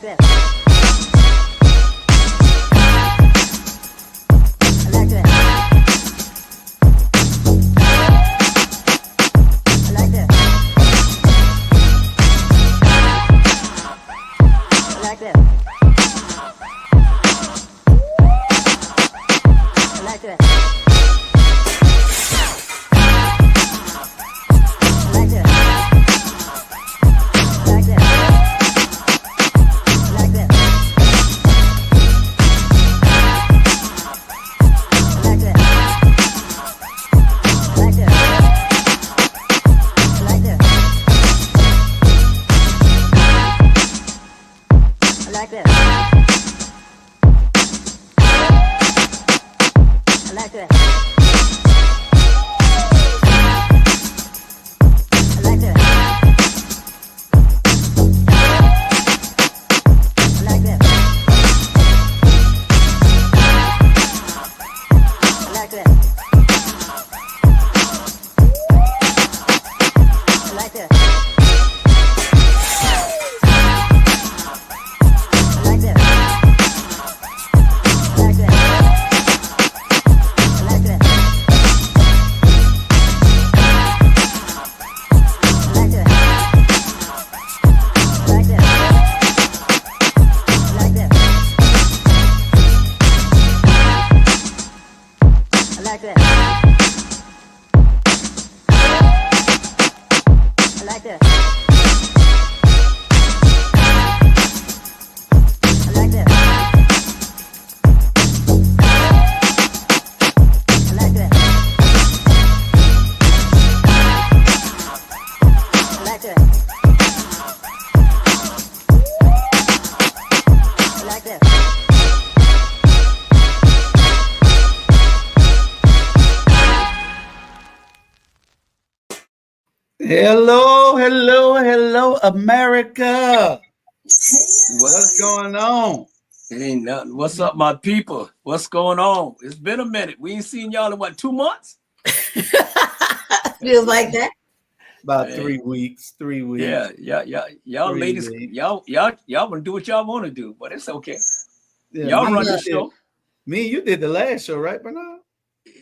this. I like this. I like this. I like this. I like this. Hello, hello, hello, America. What's going on? Ain't nothing. What's up, my people? What's going on? It's been a minute. We ain't seen y'all in what, 2 months? Feels like that. About 3 weeks. 3 weeks. Y'all ladies, y'all want to do what y'all want to do, but it's okay. Yeah, y'all run the show. Me and you did the last show, right, Bernard?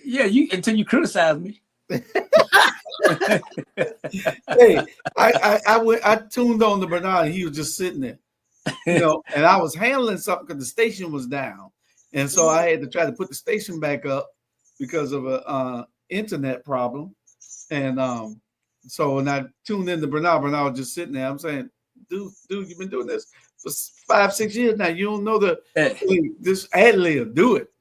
Yeah, until you criticize me. Hey, I tuned on to Bernard and he was just sitting there, and I was handling something because the station was down, and so I had to try to put the station back up because of a internet problem, and so when I tuned in to Bernard was just sitting there. I'm saying, dude, you've been doing this for 5-6 years now. You don't know this ad lib, do it.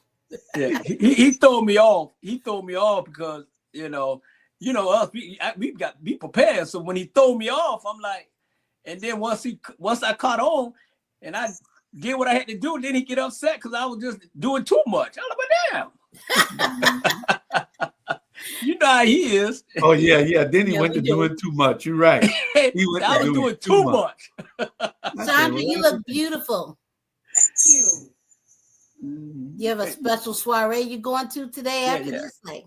Yeah, he threw me off. He threw me off because us, we got to be prepared. So when he threw me off, I'm like, and then once I caught on and I did what I had to do, then he get upset because I was just doing too much. I was like, damn. You know how he is. Oh yeah. Then he went to doing too much. You're right. He went I was doing too much. Sandra, you look beautiful. Thank you. You have a special soiree you're going to today after this night.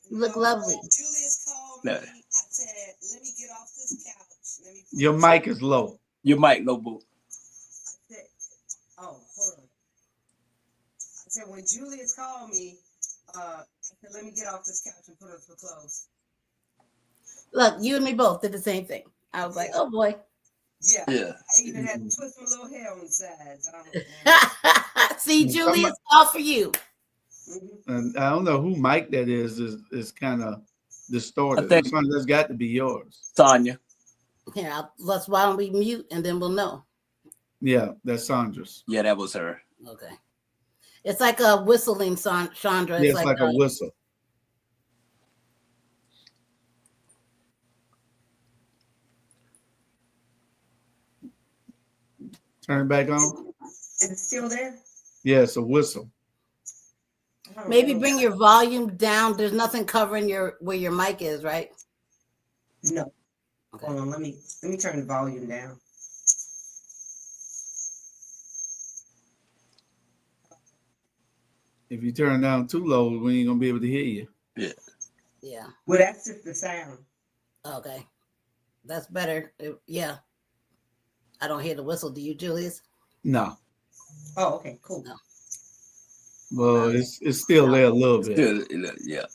You look lovely. Julius called me. I said, let me get off this couch. Your mic is low. Your mic low, boo. I said, hold on. I said, when Julius called me, I said, let me get off this couch and put up for clothes. Look, you and me both did the same thing. I was like, oh boy. Yeah. I even had to twist my little hair on the sides. See, Julius, all for you. And I don't know who mic that is kind of distorted. I think that's got to be yours. Tanya. Yeah, why don't we mute and then we'll know. Yeah, that's Sandra's. Yeah, that was her. Okay. It's like a whistling, Chandra. It's like a whistle. Turn it back on. Is it still there? Yeah, it's a whistle. Maybe bring your volume down. There's nothing covering where your mic is, right? No. Okay. Hold on, let me turn the volume down. If you turn it down too low, we ain't gonna be able to hear you. Yeah. Well, that's just the sound. Okay. That's better. Yeah. I don't hear the whistle. Do you, Julius? No. Oh, okay, cool. No. Well, it's still there a little bit. Still, yeah.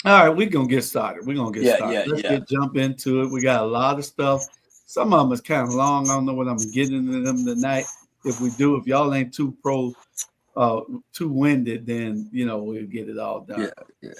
All right, we're gonna get started. Let's jump into it. We got a lot of stuff. Some of them is kind of long. I don't know what I'm getting into them tonight. If y'all ain't too winded, then we'll get it all done. Yeah.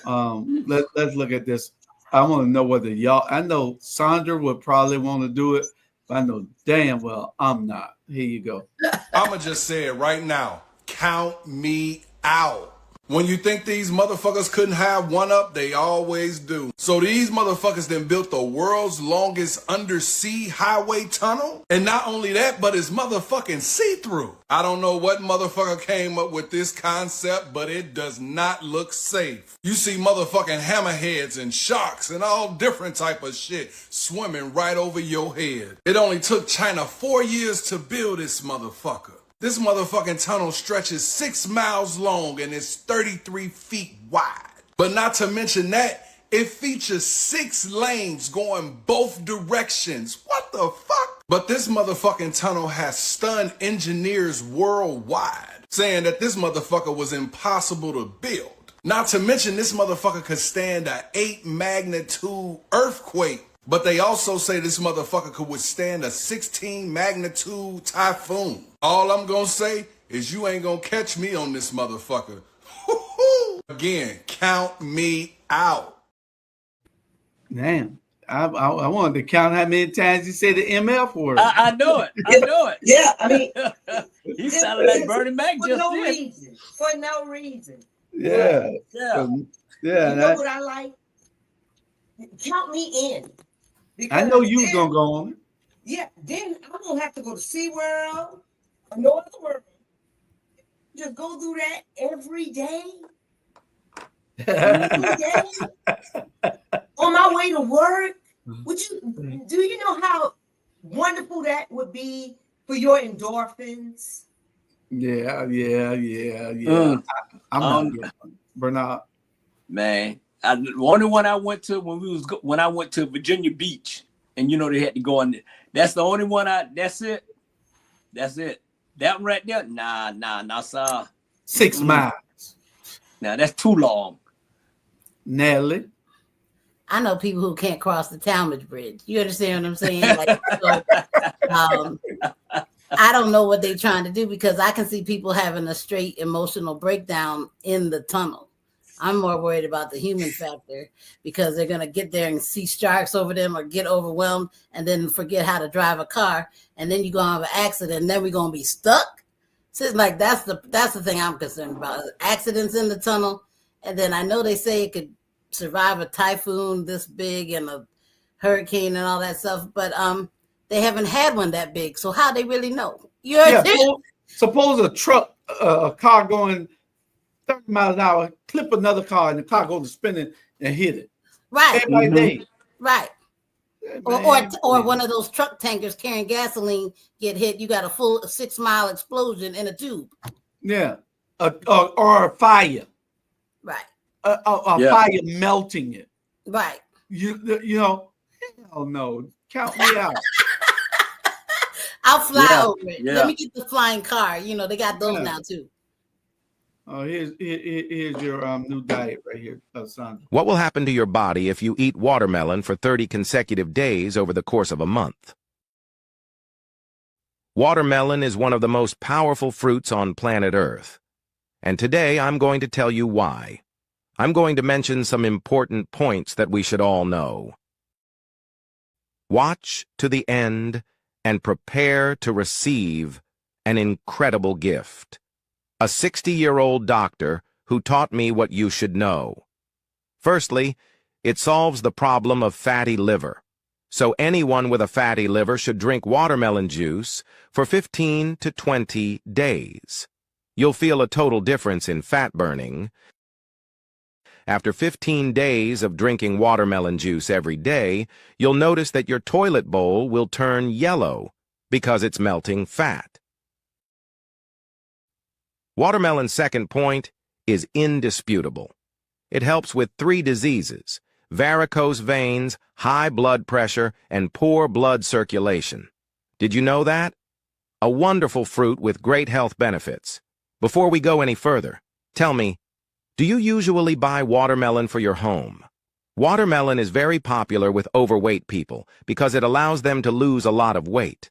Let's look at this. I want to know whether I know Sandra would probably want to do it, but I know damn well I'm not. Here you go. I'ma just say it right now. Count me out. When you think these motherfuckers couldn't have one up, they always do. So these motherfuckers then built the world's longest undersea highway tunnel. And not only that, but it's motherfucking see-through. I don't know what motherfucker came up with this concept, but it does not look safe. You see motherfucking hammerheads and sharks and all different type of shit swimming right over your head. It only took China 4 years to build this motherfucker. This motherfucking tunnel stretches 6 miles long and is 33 feet wide. But not to mention that, it features 6 lanes going both directions. What the fuck? But this motherfucking tunnel has stunned engineers worldwide, saying that this motherfucker was impossible to build. Not to mention this motherfucker could stand a 8 magnitude earthquake. But they also say this motherfucker could withstand a 16 magnitude typhoon. All I'm gonna say is you ain't gonna catch me on this motherfucker. Again, count me out. Damn. I wanted to count how many times you said the MF word. I know it. Yeah, I mean, he sounded like Bernie Mac for just no did. reason. For no reason. Yeah. Yeah. Yeah. You know what I like? Count me in. I know you was gonna go on it. Yeah, then I'm gonna have to go to SeaWorld or no other world. Just go through that every day. On my way to work. Do you know how wonderful that would be for your endorphins? Yeah. I'm not doing it. Bernard. Man, the only one I went to when I went to Virginia Beach, and they had to go on. That's the only one That's it. That one right there. Nah, sir. 6 miles. Now that's too long. Nelly. I know people who can't cross the Talmadge Bridge. You understand what I'm saying? I don't know what they're trying to do because I can see people having a straight emotional breakdown in the tunnel. I'm more worried about the human factor because they're going to get there and see sharks over them or get overwhelmed and then forget how to drive a car. And then you're going to have an accident and then we're going to be stuck. So it's like, that's the thing I'm concerned about. Accidents in the tunnel. And then I know they say it could survive a typhoon this big and a hurricane and all that stuff, but they haven't had one that big. So how they really know? Suppose a car going 30 miles an hour, clip another car and the car goes to spinning and hit it. Right. Right. Man, or one of those truck tankers carrying gasoline get hit. You got a full 6 mile explosion in a tube. Yeah. Or a fire. Right. Fire melting it. Right. Hell no. Count me out. I'll fly over it. Let me get the flying car. They got those now too. Oh, here's your new diet right here, Sandra. What will happen to your body if you eat watermelon for 30 consecutive days over the course of a month? Watermelon is one of the most powerful fruits on planet Earth. And today I'm going to tell you why. I'm going to mention some important points that we should all know. Watch to the end and prepare to receive an incredible gift. A 60-year-old doctor who taught me what you should know. Firstly, it solves the problem of fatty liver. So anyone with a fatty liver should drink watermelon juice for 15 to 20 days. You'll feel a total difference in fat burning. After 15 days of drinking watermelon juice every day, you'll notice that your toilet bowl will turn yellow because it's melting fat. Watermelon's second point is indisputable. It helps with 3 diseases: varicose veins, high blood pressure, and poor blood circulation. Did you know that? a wonderful fruit with great health benefits. Before we go any further, tell me, do you usually buy watermelon for your home? Watermelon is very popular with overweight people because it allows them to lose a lot of weight.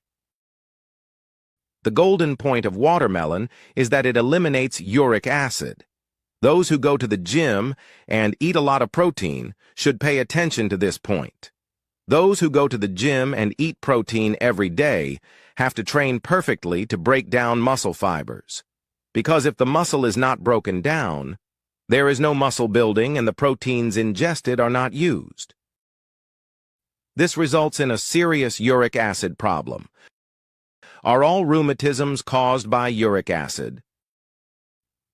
The golden point of watermelon is that it eliminates uric acid. Those who go to the gym and eat a lot of protein should pay attention to this point. Those who go to the gym and eat protein every day have to train perfectly to break down muscle fibers. Because if the muscle is not broken down, there is no muscle building and the proteins ingested are not used. This results in a serious uric acid problem. Are all rheumatisms caused by uric acid?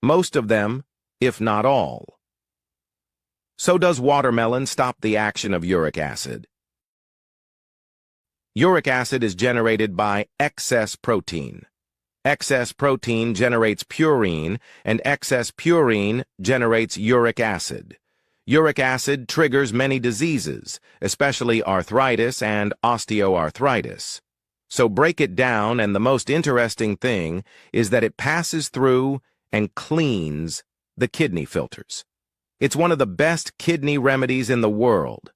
Most of them, if not all. So does watermelon stop the action of uric acid? Uric acid is generated by excess protein. Excess protein generates purine, and excess purine generates uric acid. Uric acid triggers many diseases, especially arthritis and osteoarthritis. So break it down, and the most interesting thing is that it passes through and cleans the kidney filters. It's one of the best kidney remedies in the world.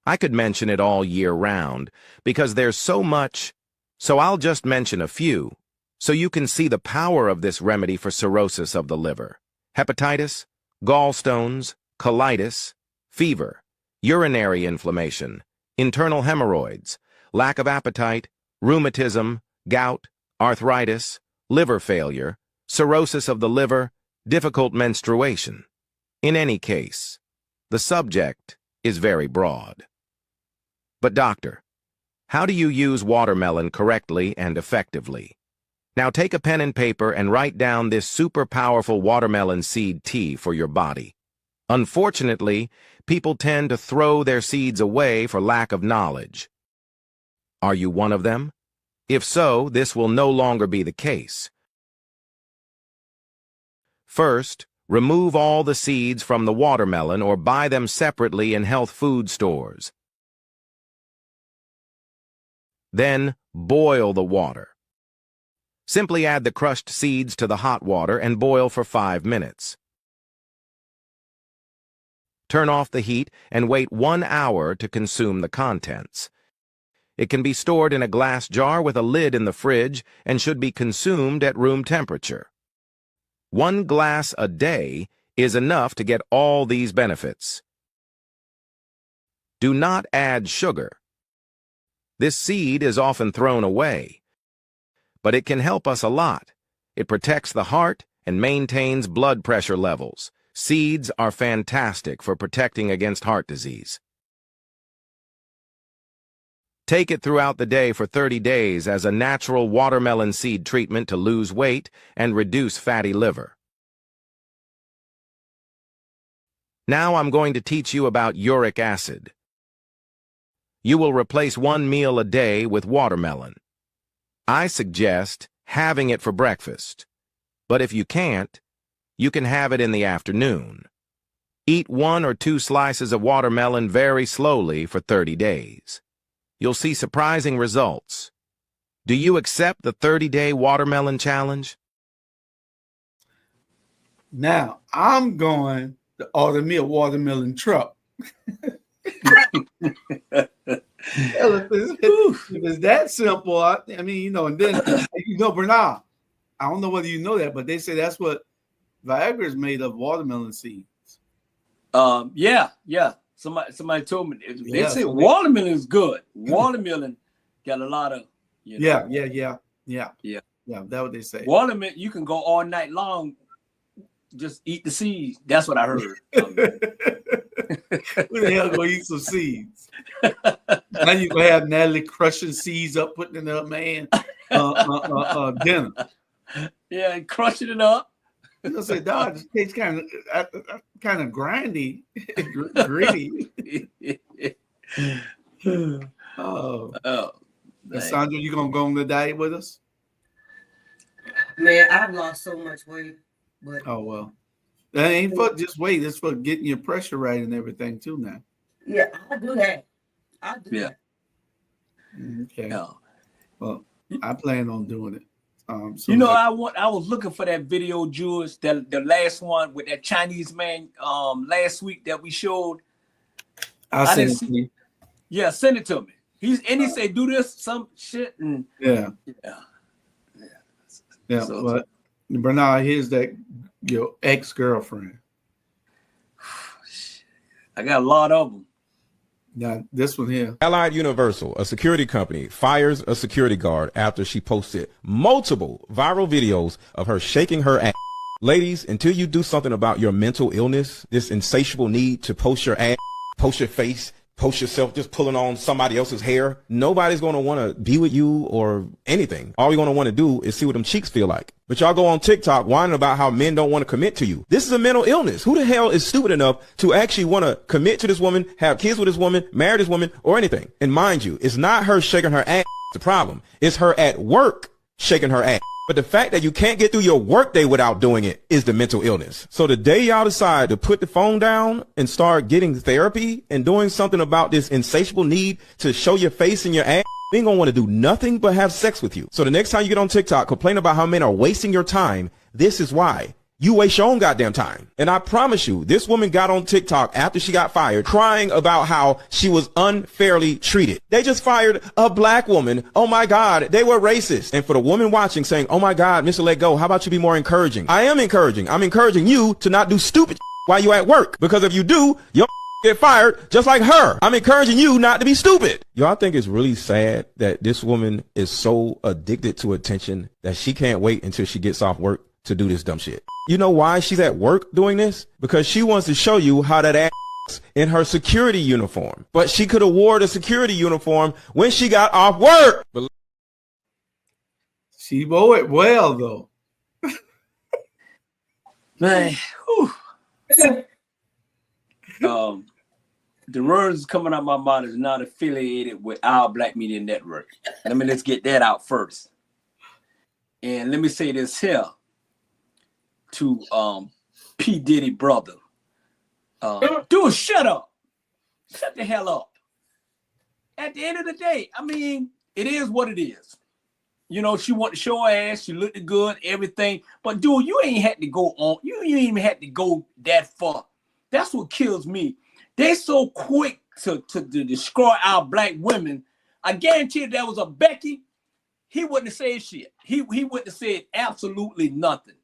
I could mention it all year round, because there's so much, so I'll just mention a few, so you can see the power of this remedy for cirrhosis of the liver, hepatitis, gallstones, colitis, fever, urinary inflammation, internal hemorrhoids, lack of appetite, rheumatism, gout, arthritis, liver failure, cirrhosis of the liver, difficult menstruation. In any case, the subject is very broad. But doctor, how do you use watermelon correctly and effectively? Now take a pen and paper and write down this super powerful watermelon seed tea for your body. Unfortunately, people tend to throw their seeds away for lack of knowledge. Are you one of them? If so, this will no longer be the case. First, remove all the seeds from the watermelon or buy them separately in health food stores. Then, boil the water. Simply add the crushed seeds to the hot water and boil for 5 minutes. Turn off the heat and wait 1 hour to consume the contents. It can be stored in a glass jar with a lid in the fridge and should be consumed at room temperature. 1 glass a day is enough to get all these benefits. Do not add sugar. This seed is often thrown away, but it can help us a lot. It protects the heart and maintains blood pressure levels. Seeds are fantastic for protecting against heart disease. Take it throughout the day for 30 days as a natural watermelon seed treatment to lose weight and reduce fatty liver. Now I'm going to teach you about uric acid. You will replace 1 meal a day with watermelon. I suggest having it for breakfast, but if you can't, you can have it in the afternoon. Eat 1 or 2 slices of watermelon very slowly for 30 days. You'll see surprising results. Do you accept the 30-day watermelon challenge? Now, I'm going to order me a watermelon truck. If it's that simple, I mean, you know, and then, you know, Bernard, I don't know whether you know that, but they say that's what Viagra is made of, watermelon seeds. Yeah. Somebody told me they say watermelon is good. Watermelon got a lot of, you know. Yeah. That's what they say. Watermelon, you can go all night long, just eat the seeds. That's what I heard. Who the hell gonna eat some seeds? Now you gonna have Natalie crushing seeds up, putting it up, man. Dinner. Yeah, crushing it up. You know, say, dog, this tastes kind of grindy, gritty. Sandra, you gonna go on the diet with us? Man, I've lost so much weight, but well, that ain't for just weight. It's for getting your pressure right and everything too. Now, yeah, I do that. Okay. No. Well, I plan on doing it. So you know, I was looking for that video, Jules, the last one with that Chinese man last week that we showed. I didn't see. Yeah, send it to me. He said do this some shit and Yeah. So, but Bernard, here's that your ex-girlfriend. I got a lot of them. Now this one here. Allied Universal, a security company, fires a security guard after she posted multiple viral videos of her shaking her ass. Ladies, until you do something about your mental illness, this insatiable need to post your ass, post your face, post yourself just pulling on somebody else's hair, nobody's going to want to be with you or anything. All you're going to want to do is see what them cheeks feel like. But y'all go on TikTok whining about how men don't want to commit to you. This is a mental illness. Who the hell is stupid enough to actually want to commit to this woman, have kids with this woman, marry this woman, or anything? And mind you, it's not her shaking her ass the problem. It's her at work shaking her ass. But the fact that you can't get through your workday without doing it is the mental illness. So the day y'all decide to put the phone down and start getting therapy and doing something about this insatiable need to show your face and your ass, we ain't gonna want to do nothing but have sex with you. So the next time you get on TikTok, complain about how men are wasting your time. This is why. You waste your own goddamn time. And I promise you, this woman got on TikTok after she got fired, crying about how she was unfairly treated. They just fired a black woman. Oh my God, they were racist. And for the woman watching saying, oh my God, Mr. Let Go, how about you be more encouraging? I am encouraging. I'm encouraging you to not do stupid while you at work. Because if you do, you'll get fired just like her. I'm encouraging you not to be stupid. Y'all think it's really sad that this woman is so addicted to attention that she can't wait until she gets off work to do this dumb shit. You know why she's at work doing this? Because she wants to show you how that ass in her security uniform. But she could have wore the security uniform when she got off work. She wore it well though. Man, the words coming out my mouth is not affiliated with our Black Media Network. Let's get that out first. And let me say this here to P. Diddy brother. Dude, shut up. Shut the hell up. At the end of the day, I mean, it is what it is. You know, she wanted to show her ass, she looked good, everything. But dude, you ain't had to go on. You ain't even had to go that far. That's what kills me. They so quick to destroy our black women. I guarantee if that was a Becky, he wouldn't have said shit. He wouldn't have said absolutely nothing.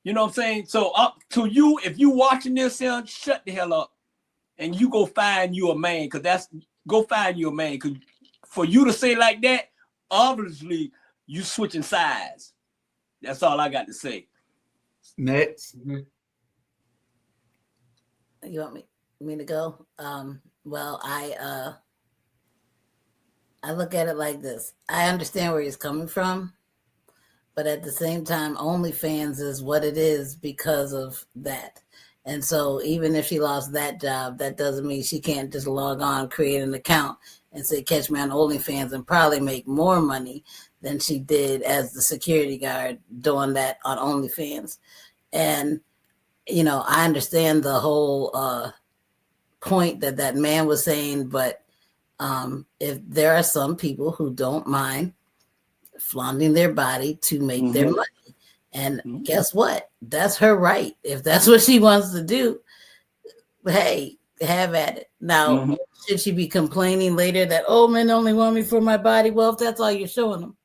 You know what I'm saying? So up to you, if you watching this, son, shut the hell up and you go find you a man. Go find you a man. Cause for you to say like that, obviously you switching sides. That's all I got to say. Next. You want me to go? Well, I look at it like this. I understand where he's coming from, but at the same time, OnlyFans is what it is because of that. And so even if she lost that job, that doesn't mean she can't just log on, create an account and say, catch me on OnlyFans and probably make more money than she did as the security guard doing that on OnlyFans. And, you know, I understand the whole point that man was saying, but if there are some people who don't mind flaunting their body to make their money. And guess what? That's her right. If that's what she wants to do, hey, have at it. Now, should she be complaining later that, oh, men only want me for my body? Well, if that's all you're showing them,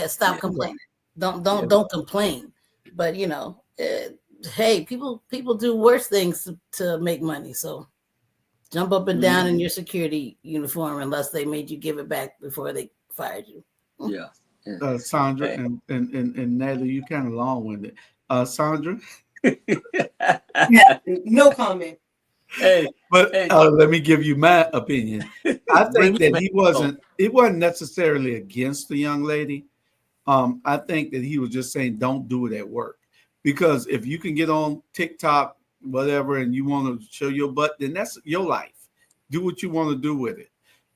stop complaining. Don't complain. But, you know, hey, people do worse things to make money. So jump up and down in your security uniform unless they made you give it back before they fired you. Sandra and Natalie, you kind of long-winded. Sandra? No comment. Let me give you my opinion. I think that it wasn't necessarily against the young lady. I think that he was just saying don't do it at work. Because if you can get on TikTok, whatever, and you want to show your butt, then that's your life. Do what you want to do with it.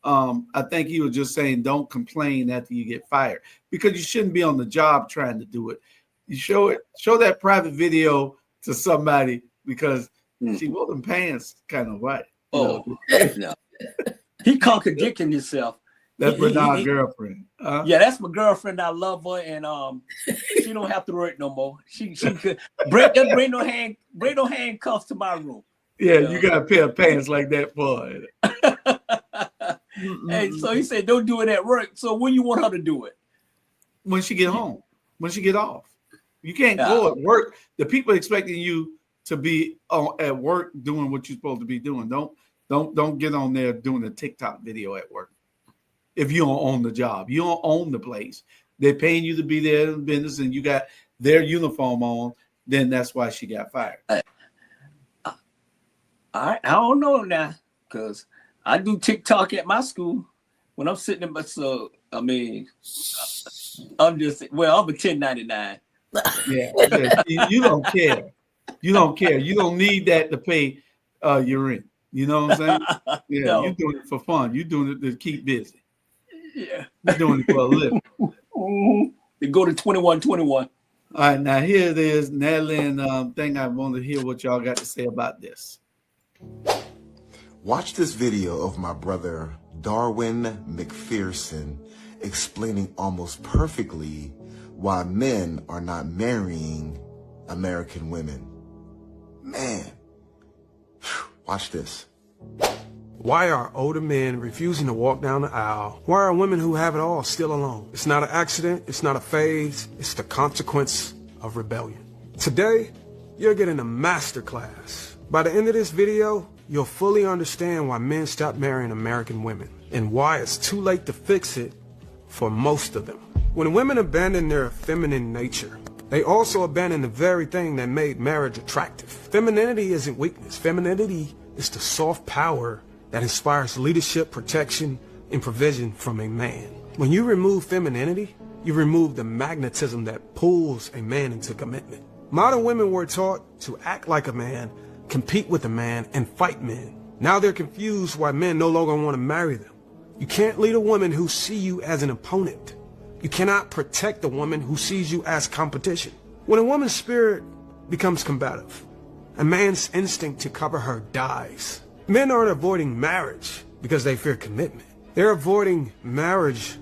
I think he was just saying don't complain after you get fired, because you shouldn't be on the job trying to do it. You show that private video to somebody because she wore them pants kind of right. No. He contradicting himself. That's Bernard's girlfriend. Yeah, that's my girlfriend. I love her, and she don't have to work no more. She could bring no handcuffs to my room. Yeah, you got a pair of pants like that for it. Hey, so he said, don't do it at work. So when you want her to do it? When she get home, when she get off. You can't go at work. The people expecting you to be at work doing what you're supposed to be doing. Don't get on there doing a TikTok video at work. If you don't own the job, you don't own the place. They're paying you to be there in business, and you got their uniform on. Then that's why she got fired. I don't know now, because I do TikTok at my school when I'm sitting in my, so I mean, I'm just, well, I'm a 1099. Yeah, you don't care. You don't care. You don't need that to pay your rent. You know what I'm saying? Yeah, no. You're doing it for fun. You're doing it to keep busy. Yeah. You're doing it for a living. They go to 2121. All right, now here it is, Natalie, and thing I want to hear what y'all got to say about this. Watch this video of my brother Darwin McPherson explaining almost perfectly why men are not marrying American women. Man, watch this. Why are older men refusing to walk down the aisle? Why are women who have it all still alone? It's not an accident. It's not a phase. It's the consequence of rebellion. Today, you're getting a masterclass. By the end of this video, you'll fully understand why men stop marrying American women and why it's too late to fix it for most of them. When women abandon their feminine nature, they also abandon the very thing that made marriage attractive. Femininity isn't weakness. Femininity is the soft power that inspires leadership, protection, and provision from a man. When you remove femininity, you remove the magnetism that pulls a man into commitment. Modern women were taught to act like a man, compete with a man, and fight men. Now they're confused why men no longer want to marry them. You can't lead a woman who sees you as an opponent. You cannot protect a woman who sees you as competition. When a woman's spirit becomes combative, a man's instinct to cover her dies. Men aren't avoiding marriage because they fear commitment. They're avoiding marriage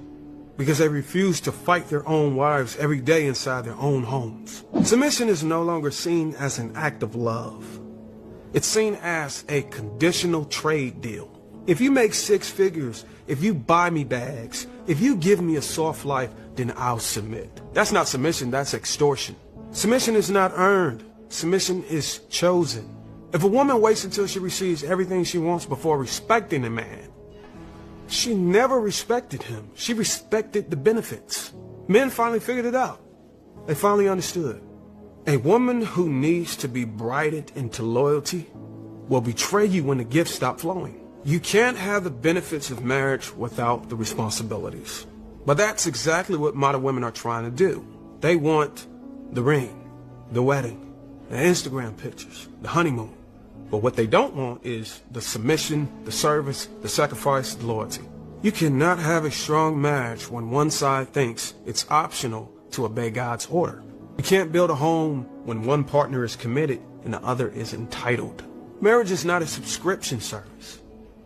because they refuse to fight their own wives every day inside their own homes. Submission is no longer seen as an act of love. It's seen as a conditional trade deal. If you make six figures, if you buy me bags, if you give me a soft life, then I'll submit. That's not submission, that's extortion. Submission is not earned. Submission is chosen. If a woman waits until she receives everything she wants before respecting a man, she never respected him. She respected the benefits. Men finally figured it out. They finally understood. A woman who needs to be bridled into loyalty will betray you when the gifts stop flowing. You can't have the benefits of marriage without the responsibilities. But that's exactly what modern women are trying to do. They want the ring, the wedding, the Instagram pictures, the honeymoon. But what they don't want is the submission, the service, the sacrifice, the loyalty. You cannot have a strong marriage when one side thinks it's optional to obey God's order. You can't build a home when one partner is committed and the other is entitled. Marriage is not a subscription service.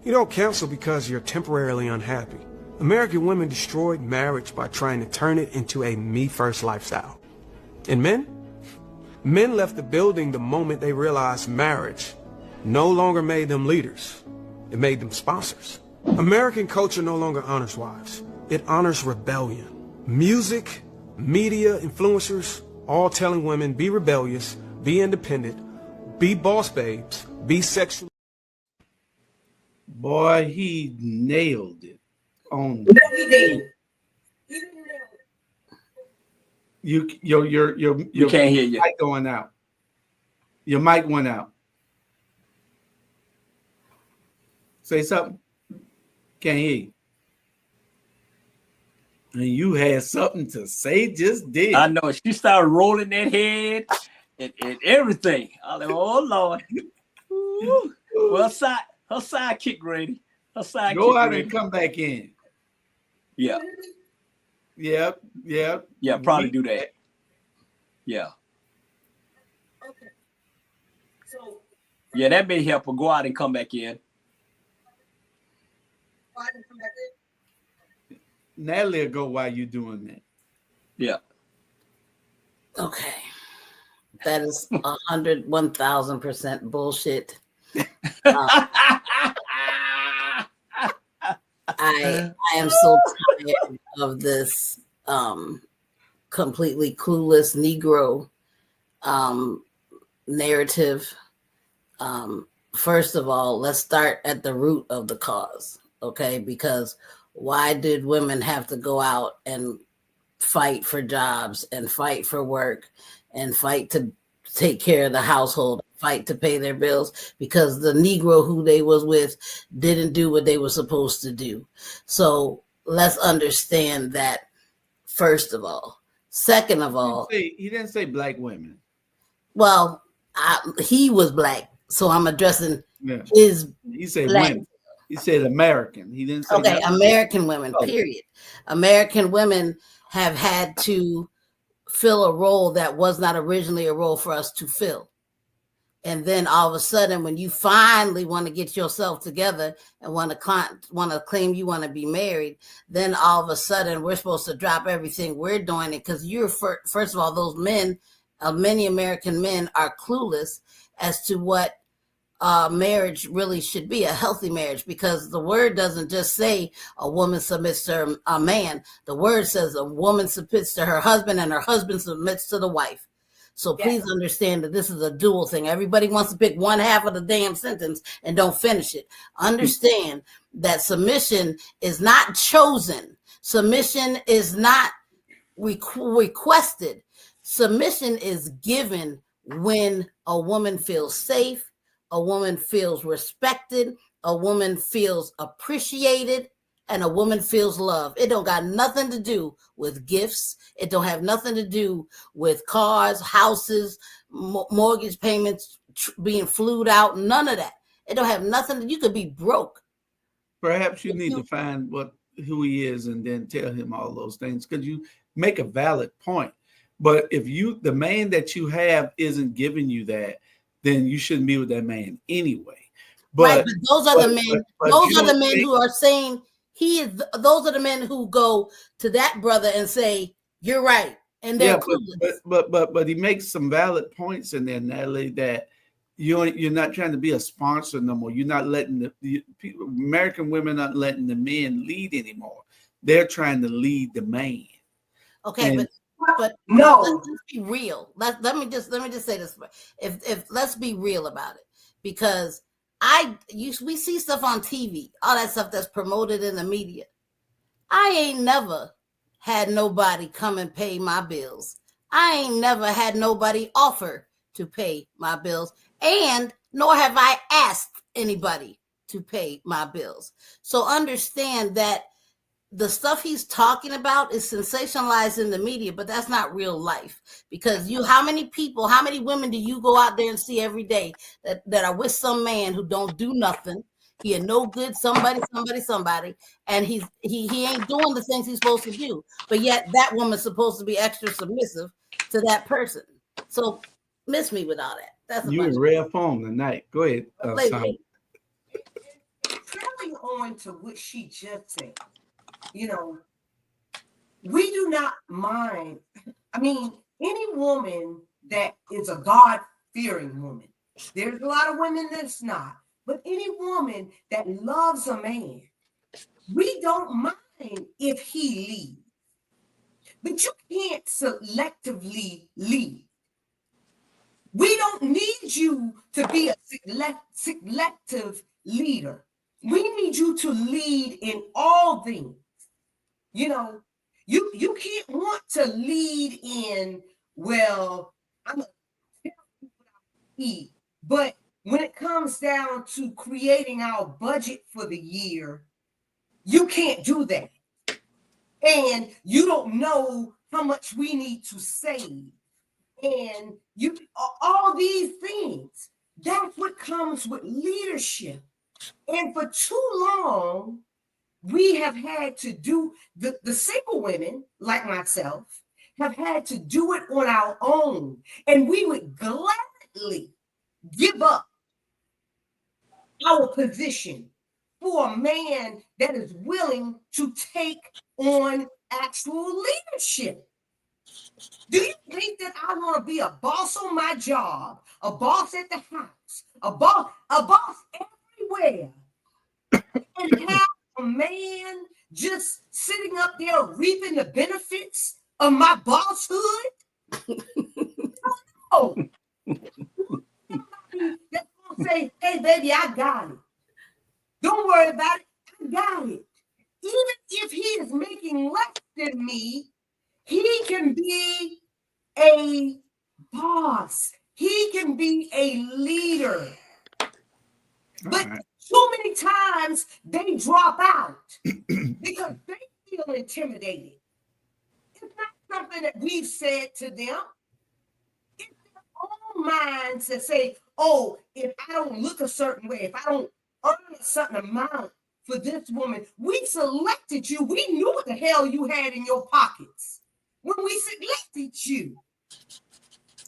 You don't cancel because you're temporarily unhappy. American women destroyed marriage by trying to turn it into a me-first lifestyle. And men? Men left the building the moment they realized marriage no longer made them leaders. It made them sponsors. American culture no longer honors wives. It honors rebellion. Music, media, influencers, all telling women be rebellious, be independent, be boss babes, be sexual. Boy, he nailed it on your can't hear you. Mic going out. Your mic went out. Say something. Can't hear you. And you had something to say, just did. I know. She started rolling that head and everything. I was like, oh, Lord. Ooh. Well, her sidekick ready. Her sidekick go out ready. And come back in. Yeah. Yeah. Yeah, probably do that. Yeah. Okay. So yeah, that may help her. Go out and come back in. I can come back in. Natalie will go while you're doing that. Yeah. Okay. That is 101,000% bullshit. I am so tired of this completely clueless Negro narrative. First of all, let's start at the root of the cause, okay? Because why did women have to go out and fight for jobs and fight for work and fight to take care of the household, fight to pay their bills? Because the Negro who they was with didn't do what they were supposed to do. So let's understand that, first of all. Second of all, he didn't say black women. Well, he was black, so I'm addressing his. He said black. women. He said American. He didn't say okay. American women. Period. American women have had to fill a role that was not originally a role for us to fill. And then all of a sudden, when you finally want to get yourself together and want to claim you want to be married, then all of a sudden we're supposed to drop everything we're doing it because you're first of all, those men, many American men are clueless as to what marriage really should be, a healthy marriage, because the word doesn't just say a woman submits to a man. The word says a woman submits to her husband and her husband submits to the wife. So please understand that this is a dual thing. Everybody wants to pick one half of the damn sentence and don't finish it. Understand that submission is not chosen. Submission is not requested. Submission is given when a woman feels safe, a woman feels respected, a woman feels appreciated, and a woman feels love. It don't got nothing to do with gifts. It don't have nothing to do with cars, houses, mortgage payments, being flued out. None of that. It don't have nothing. You could be broke. Perhaps you need to find who he is and then tell him all those things, because you make a valid point. But if the man that you have isn't giving you that, then you shouldn't be with that man anyway. But those are the men. Those are the men who are saying he is. Those are the men who go to that brother and say, "You're right," and they're but he makes some valid points in there, Natalie, that you're not trying to be a sponsor no more. You're not letting the American women not letting the men lead anymore. They're trying to lead the man. Okay, but no, let's be real. Let me just say this. If let's be real about it, because we see stuff on TV, all that stuff that's promoted in the media. I ain't never had nobody come and pay my bills. I ain't never had nobody offer to pay my bills, and nor have I asked anybody to pay my bills. So understand that the stuff he's talking about is sensationalized in the media, but that's not real life. Because how many women do you go out there and see every day that are with some man who don't do nothing? He a no good somebody, and he ain't doing the things he's supposed to do. But yet that woman's supposed to be extra submissive to that person. So miss me with all that. That's you in rare form tonight. Go ahead. Carrying on to what she just said. We do not mind. I mean, any woman that is a God-fearing woman, there's a lot of women that's not, but any woman that loves a man, we don't mind if he leaves. But you can't selectively lead. We don't need you to be a selective leader. We need you to lead in all things. You can't want to lead in, well, I'm going to tell you what I need. But when it comes down to creating our budget for the year, you can't do that. And you don't know how much we need to save. And all these things, that's what comes with leadership. And for too long, we have had to do, the single women like myself have had to do it on our own. And we would gladly give up our position for a man that is willing to take on actual leadership. Do you think that I want to be a boss on my job, a boss at the house, a boss everywhere, and have a man just sitting up there reaping the benefits of my bosshood? No. That's gonna say, hey baby, I got it. Don't worry about it. I got it. Even if he is making less than me, he can be a boss. He can be a leader. But too many times they drop out because they feel intimidated. It's not something that we've said to them. It's their own minds that say, oh, if I don't look a certain way, if I don't earn a certain amount for this woman, we selected you. We knew what the hell you had in your pockets when we selected you.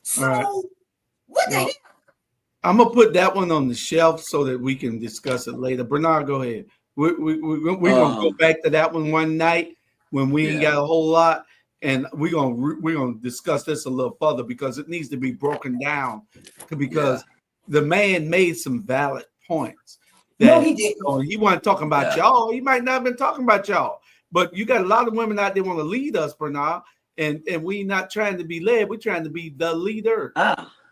So what the hell? I'm gonna put that one on the shelf so that we can discuss it later. Bernard, go ahead. We're gonna go back to that one night when we ain't got a whole lot, and we're gonna discuss this a little further because it needs to be broken down. Because the man made some valid points. No, he didn't. He wasn't talking about y'all. He might not have been talking about y'all, but you got a lot of women out there want to lead us, Bernard, and we not trying to be led. We're trying to be the leader.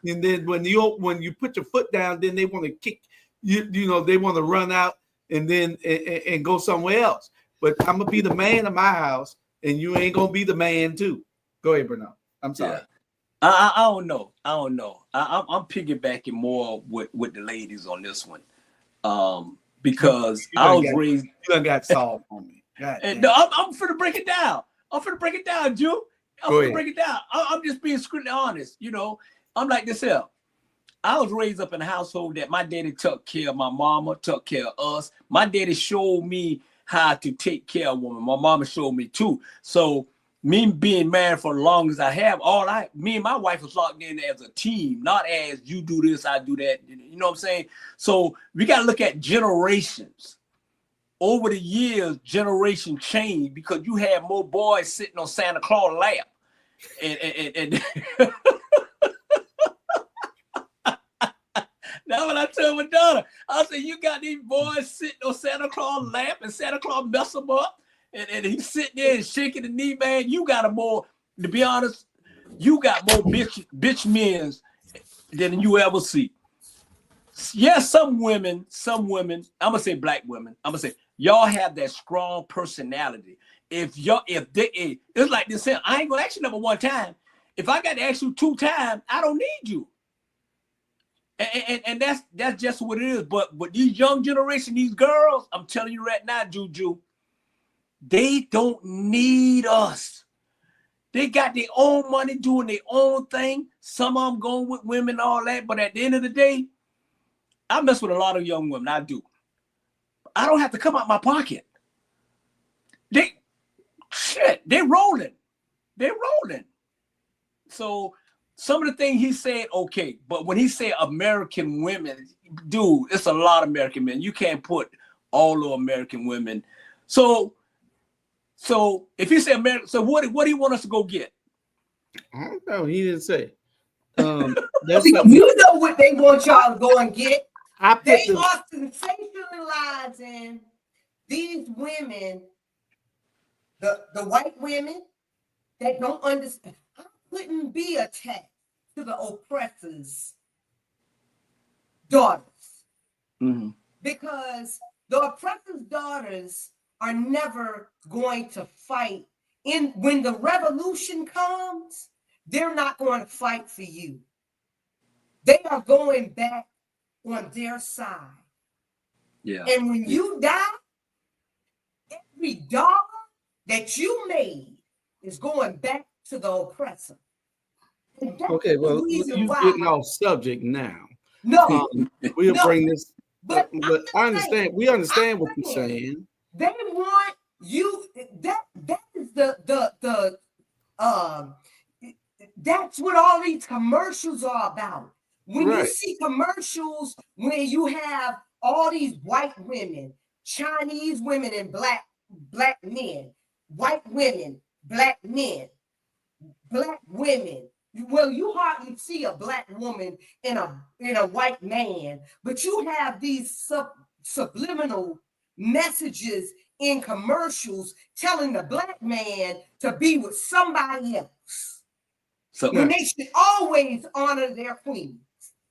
And then when you put your foot down, then they want to kick you. You know, they want to run out and then and go somewhere else. But I'm gonna be the man of my house, and you ain't gonna be the man too. Go ahead, Bernard. I'm sorry. Yeah. I don't know. I'm piggybacking more with the ladies on this one, because I was raised. You done got solved on me. No, I'm finna break it down. Jew. I'm finna break it down. I'm just being strictly honest. You know, I'm like this here. I was raised up in a household that my daddy took care of my mama, took care of us. My daddy showed me how to take care of women. My mama showed me too. So me being married for as long as I have, me and my wife was locked in as a team, not as you do this, I do that. You know what I'm saying? So we got to look at generations. Over the years, generation changed because you have more boys sitting on Santa Claus lap. And now when I tell my daughter, I say, you got these boys sitting on Santa Claus lap and Santa Claus mess them up. And he's sitting there and shaking the knee, man. You got to be honest, you got more bitch men than you ever see. Yes, some women, I'm going to say black women, I'm going to say, y'all have that strong personality. It's like this, I ain't going to ask you number one time. If I got to ask you 2 times, I don't need you. And that's just what it is. But these young generation, these girls, I'm telling you right now, Juju, they don't need us. They got their own money doing their own thing. Some of them going with women, all that. But at the end of the day, I mess with a lot of young women. I do. I don't have to come out my pocket. They're rolling. They're rolling. So some of the things he said, okay. But when he said American women, dude, it's a lot of American men. You can't put all the American women. So if he said American, so what do you want us to go get? I don't know. He didn't say. You know what they want y'all to go and get. They are sensationalizing these women, the white women that don't understand. I couldn't be attached to the oppressor's daughters. Mm-hmm. Because the oppressor's daughters are never going to fight. When the revolution comes, they're not going to fight for you. They are going back on their side. Yeah. And when you die, every dollar that you made is going back to the oppressor. Okay, well, you're getting off subject now. No, we'll bring this. But I understand. Saying, We understand what you're saying. They want you. That is that's what all these commercials are about. When you see commercials where you have all these white women Chinese women and black men, white women, black men, black women. Well, you hardly see a black woman in a white man, but you have these subliminal messages in commercials telling the black man to be with somebody else. So when they should always honor their queen.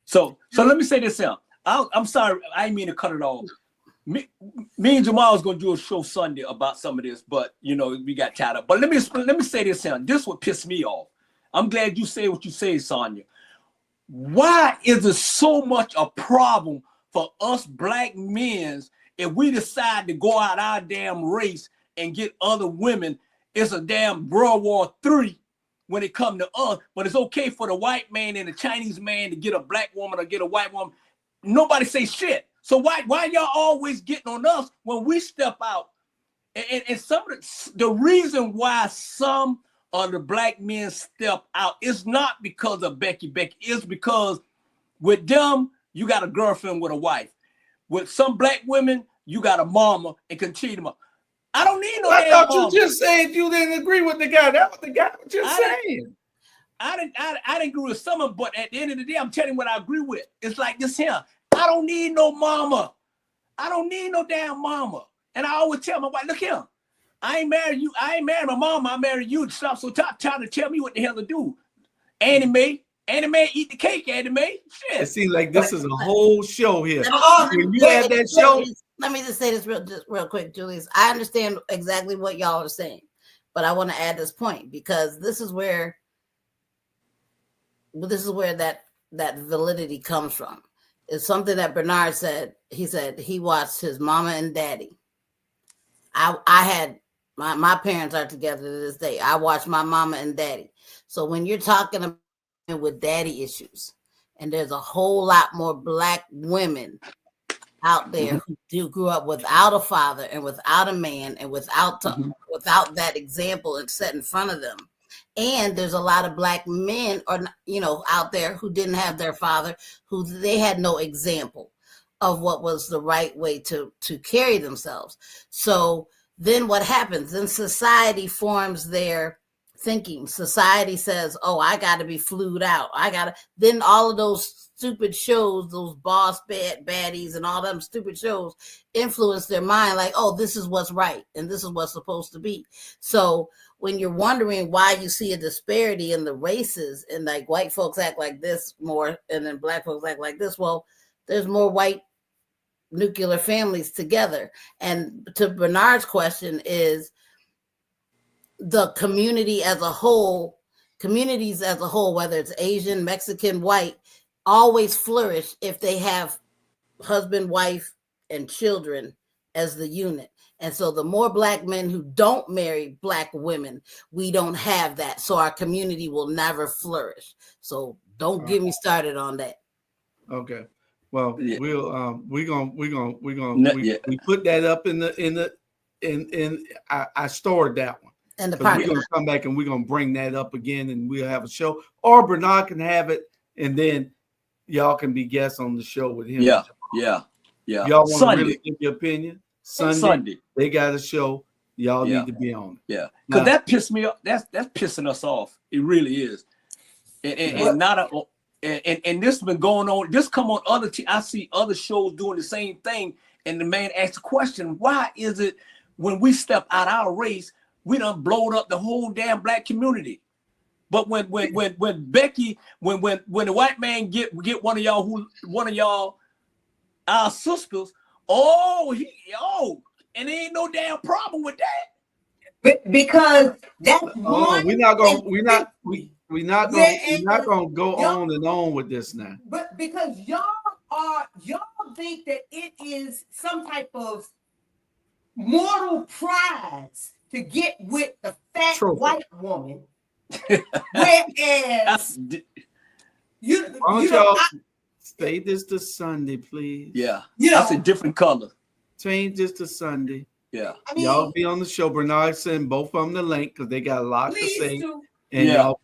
So let me say this out. I'm sorry, I didn't mean to cut it off. Me and Jamal was gonna do a show Sunday about some of this, but you know we got tied up. But let me say this out. This would piss me off. I'm glad you say what you say, Sonia. Why is it so much a problem for us black men if we decide to go out our damn race and get other women? It's a damn World War III when it comes to us, but it's okay for the white man and the Chinese man to get a black woman or get a white woman. Nobody say shit. So why y'all always getting on us when we step out? And some of the reason why some of the black men step out is not because of Becky. It's because with them, you got a girlfriend with a wife. With some black women, you got a mama and continue to mama. I don't need no damn thought mama. You just said you didn't agree with the guy. That's what the guy was just saying. I didn't agree with some of them, but at the end of the day, I'm telling you what I agree with. It's like this here. I don't need no mama. I don't need no damn mama. And I always tell my wife, look here. I ain't married you. I ain't married my mama. I married you. Stop trying to tell me what the hell to do. Annie Mae, eat the cake, Annie Mae. Shit. It seems like this is a whole show here. When you had that show. Let me just say this real quick, Julius. I understand exactly what y'all are saying, but I want to add this point because this is where that validity comes from. It's something that Bernard said. He said he watched his mama and daddy. I had my parents are together to this day. I watched my mama and daddy. So when you're talking about with daddy issues, and there's a whole lot more black women out there who grew up without a father and without a man and without that example and set in front of them. And there's a lot of black men out there who didn't have their father, who they had no example of what was the right way to carry themselves. So then what happens? Then society forms their thinking. Society says, oh, I got to be flued out. Then all of those stupid shows, those boss baddies and all them stupid shows influence their mind like, oh, this is what's right and this is what's supposed to be. So when you're wondering why you see a disparity in the races and like white folks act like this more and then black folks act like this, well, there's more white nuclear families together. And to Bernard's question is the communities as a whole, whether it's Asian, Mexican, white, always flourish if they have husband, wife, and children as the unit. And so the more black men who don't marry black women, we don't have that. So our community will never flourish. So don't get me started on that. Okay. Well, we put that up I stored that one. And we're gonna come back and we're gonna bring that up again and we'll have a show. Or Bernard can have it and then y'all can be guests on the show with him. Yeah. Y'all want to really give your opinion? Sunday, they got a show. Y'all need to be on it. Yeah, because that pissed me off. That's pissing us off. It really is. And this has been going on. This come on other. I see other shows doing the same thing. And the man asked the question: why is it when we step out our race, we done blowed up the whole damn black community? But when Becky, when the white man get one of y'all, our sisters. And there ain't no damn problem with that. Because that's we're not gonna go on and on with this now. But because y'all think that it is some type of mortal prize to get with the fat white woman, whereas stay this to Sunday, please. Yeah, that's a different color. Change this to Sunday. Yeah, y'all be on the show. Bernard send both of them the link because they got a lot to say. Do. And y'all,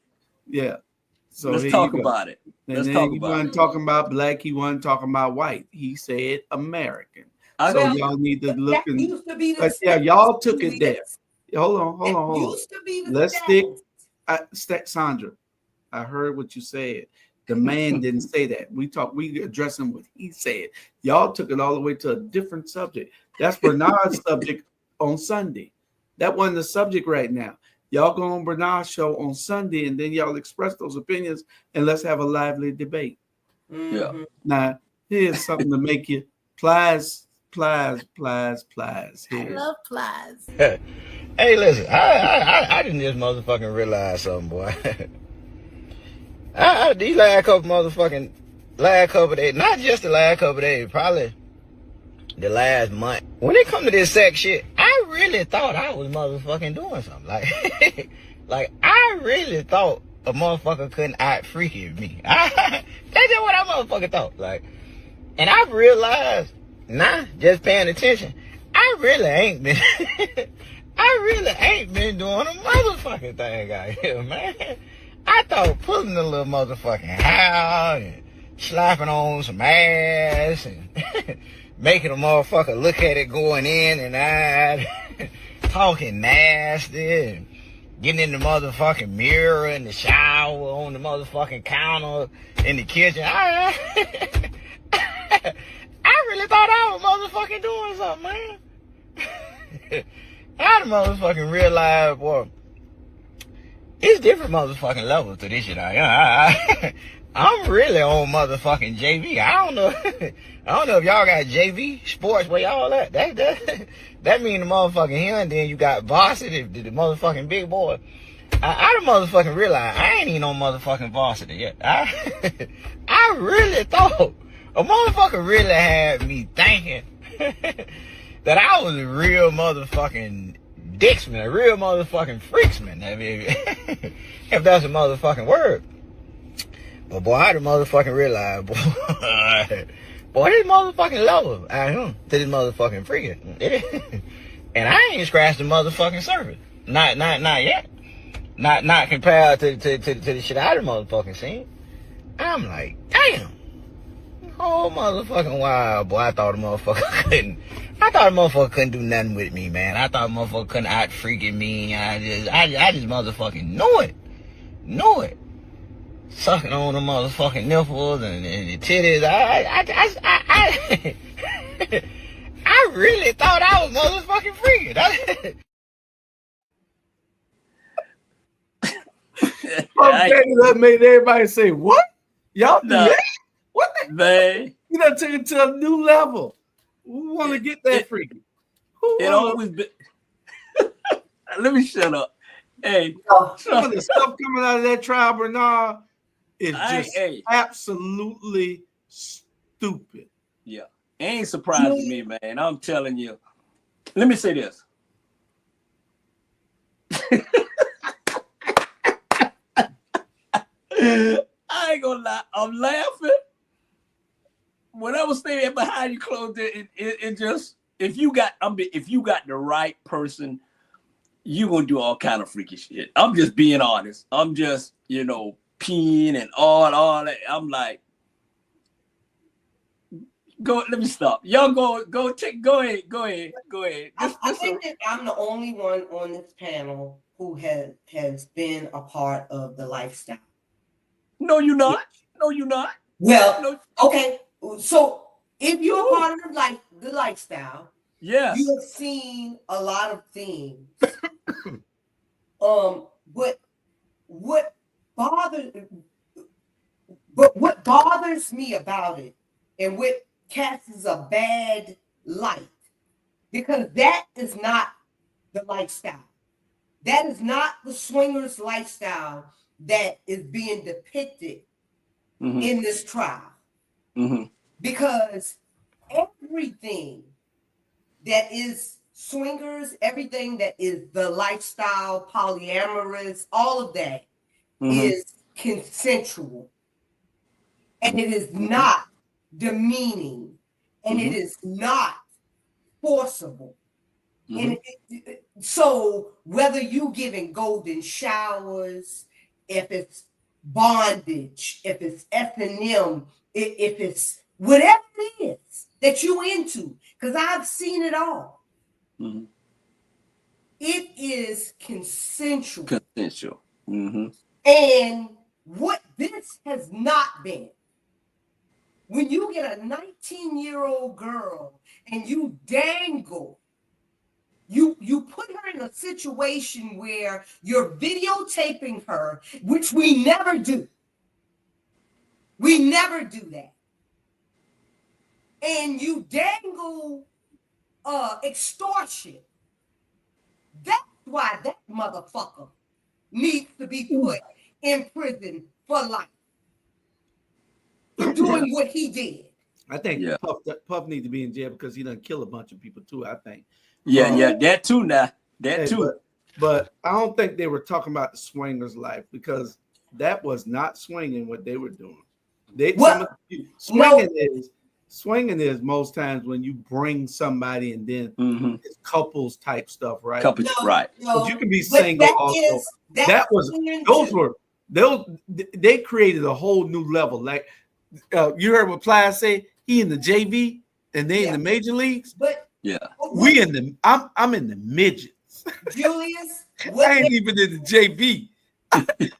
So let's talk about it. And then he wasn't talking about black. He wasn't talking about white. He said American. So Well, y'all need to look that and used to be the but yeah, status. y'all took it there. Hold on, hold That on, hold on. used to be the Let's stick. status. Sandra, I heard what you said. The man didn't say that. We addressing what he said. Y'all took it all the way to a different subject. That's Bernard's subject on Sunday. That wasn't the subject right now. Y'all go on Bernard's show on Sunday, and then y'all express those opinions, and let's have a lively debate. Yeah. Now, here's something to make you plies. I Here. love plies. Hey, listen, I didn't just motherfucking realize something, boy. These last couple days, not just the last couple days, probably the last month. When it come to this sex shit, I really thought I was motherfucking doing something. Like, like I really thought a motherfucker couldn't out freaky me. That's just what I motherfucking thought. Like, and I realized, just paying attention, I really ain't been doing a motherfucking thing out here, man. I thought pulling the little motherfucking hair and slapping on some ass and making a motherfucker look at it going in and out, talking nasty and getting in the motherfucking mirror in the shower, on the motherfucking counter in the kitchen. I really thought I was motherfucking doing something, man. I motherfucking realized, boy, it's different motherfucking levels to this shit. I'm really on motherfucking JV. I don't know if y'all got JV sports where y'all at. That mean the motherfucking here, and then you got varsity, the motherfucking big boy. I done motherfucking realized I ain't even on motherfucking varsity yet. I really thought a motherfucker really had me thinking that I was a real motherfucking dicksman, a real motherfucking freaksman, if that's a motherfucking word. But boy, I done motherfucking realized, boy, this motherfucking level out here to this motherfucking freaking. And I ain't scratched the motherfucking surface. Not yet. Not compared to the shit I done motherfucking seen. I'm like, damn. Oh, motherfucking wild, boy. I thought a motherfucker couldn't do nothing with me, man. I thought a motherfucker couldn't out freaking me. I just motherfucking know it. Sucking on the motherfucking nipples and the titties. I really thought I was motherfucking freaking. That made everybody say, what? Y'all do that? What the man? You done took it to a new level. Who want to get that freaky? It always been. Let me shut up. Hey, some of the stuff coming out of that trial, Bernard, is just absolutely stupid. Yeah, ain't surprising me, man. I'm telling you. Let me say this. I ain't gonna lie. I'm laughing. When I was standing behind you closed, it just if you got the right person, you gonna do all kind of freaky shit. I'm just being honest. I'm just peeing and all that. I'm like, go. Let me stop. Y'all go ahead. I think that I'm the only one on this panel who has been a part of the lifestyle. No, you're not. No, you're not. Well, no. Okay. So if you're a part of the lifestyle, yes, you have seen a lot of things. But what bothers me about it, and what casts a bad light, because that is not the lifestyle. That is not the swingers lifestyle that is being depicted in this trial. Because everything that is swingers, everything that is the lifestyle, polyamorous, all of that is consensual. And it is not demeaning. And it is not forcible. And so whether you giving golden showers, if it's bondage, if it's F&M, if it's whatever it is that you into, because I've seen it all. Mhm. It is consensual. Consensual. Mm-hmm. And what this has not been, when you get a 19-year-old girl and you dangle, you put her in a situation where you're videotaping her, which we never do. We never do that. And you dangle extortion. That's why that motherfucker needs to be put in prison for life for doing what he did. I think Puff needs to be in jail because he done kill a bunch of people too. I think. Yeah, that too. Now that too. But I don't think they were talking about the swingers' life because that was not swinging what they were doing. Swinging is most times when you bring somebody and then it's couples type stuff, right? Couples, right? But you can be single also. They created a whole new level. Like you heard what Ply say, he in the JV and they in the major leagues. But we in the I'm in the midgets. Julius, I ain't even in the JV.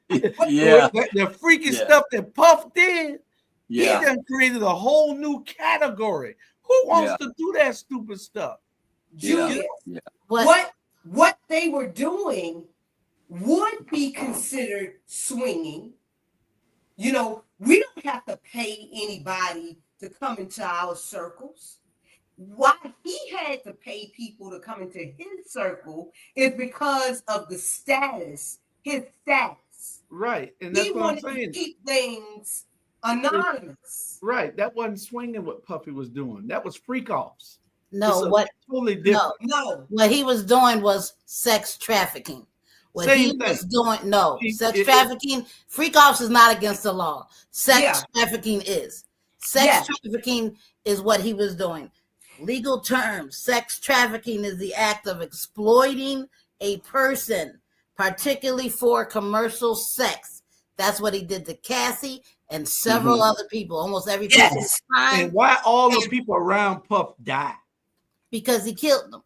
The freaky stuff that Puff did. He done created a whole new category. Who wants to do that stupid stuff? Julius, what they were doing would be considered swinging. You know, we don't have to pay anybody to come into our circles. Why he had to pay people to come into his circle is because of the status, his status. Right, and that's what I'm saying. He wanted to keep things anonymous. Right, that wasn't swinging what Puffy was doing. That was freak offs. No, totally different. No, what he was doing was sex trafficking. What Same he thing. was doing, sex trafficking. Freak offs is not against the law. Sex trafficking is. Sex trafficking is what he was doing. Legal terms, sex trafficking is the act of exploiting a person, particularly for commercial sex. That's what he did to Cassie and several other people, almost every person. And why all the people around Puff died? Because he killed them.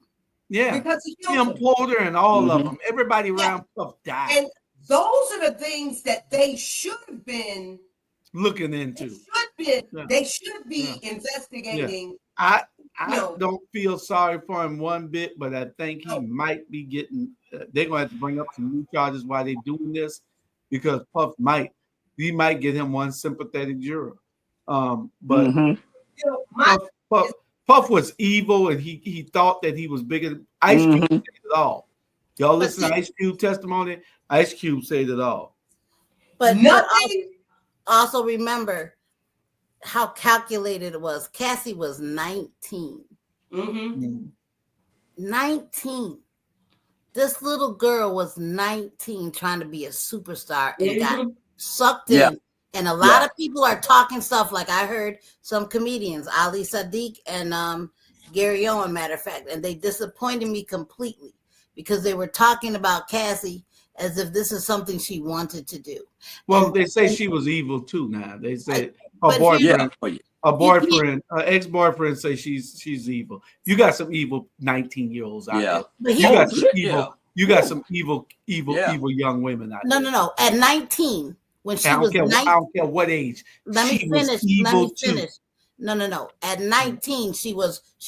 Yeah, because he killed them. Porter and all of them. Everybody around Puff died. And those are the things that they should have been looking into. They should be investigating. I don't feel sorry for him one bit, but I think he might be getting. They're going to have to bring up some new charges while they're doing this, because Puff might get him one sympathetic juror. But Puff was evil, and he thought that he was bigger. Ice Cube said it all. Y'all listen to Ice Cube testimony. Ice Cube said it all. But also remember how calculated it was. Cassie was 19. 19. This little girl was 19 trying to be a superstar and got sucked in. And a lot of people are talking stuff like I heard some comedians, Ali Sadiq and Gary Owen, matter of fact, and they disappointed me completely because they were talking about Cassie as if this is something she wanted to do. Well, they say she was evil too now. They say her ex-boyfriend say she's evil. You got some evil 19-year-olds out there. You got some evil young women out there. No. At 19, when she was 19, I don't care what age. Let me finish. No. At 19, she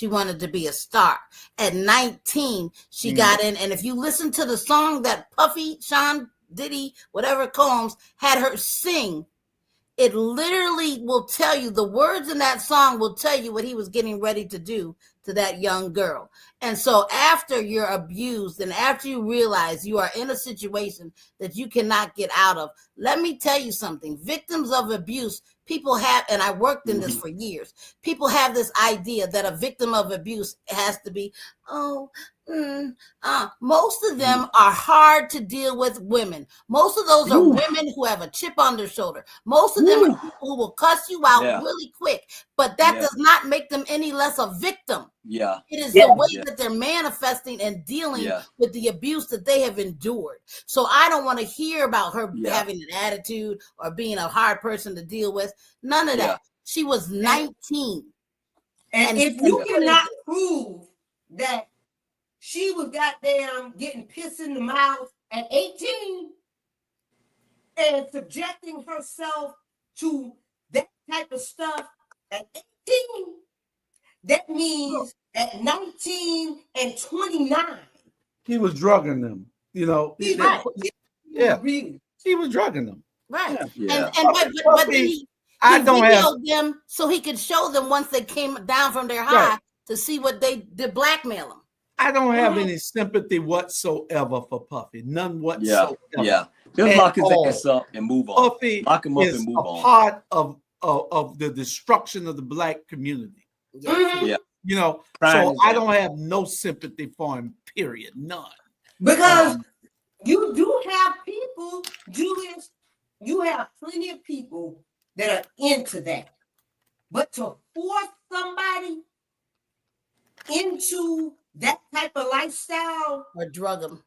wanted to be a star. At 19, she got in. And if you listen to the song that Puffy, Sean Diddy, whatever Combs had her sing, it literally will tell you, the words in that song will tell you what he was getting ready to do to that young girl. And so after you're abused and after you realize you are in a situation that you cannot get out of, let me tell you something. Victims of abuse, people have, and I worked in this for years, people have this idea that a victim of abuse has to be, most of them are hard to deal with women. Most of those are women who have a chip on their shoulder. Most of them are people who will cuss you out really quick, but that does not make them any less a victim. It is the way that they're manifesting and dealing with the abuse that they have endured. So I don't want to hear about her having an attitude or being a hard person to deal with. None of that. She was 19. And if you cannot prove that she was goddamn getting pissed in the mouth at 18 and subjecting herself to that type of stuff at 18, that means at 19 and 29. He was drugging them. You know, Right. he was drugging them. Right. Yeah. But then he videoed them so he could show them once they came down from their high to see what they did, blackmail them. I don't have any sympathy whatsoever for Puffy. None whatsoever. Yeah. Just lock his ass up and move on. Puffy lock him up is and move on. part of the destruction of the black community. Yeah. You know, Prime I don't have no sympathy for him, period. None. Because you do have people, Julius, you have plenty of people that are into that. But to force somebody into that type of lifestyle or drug them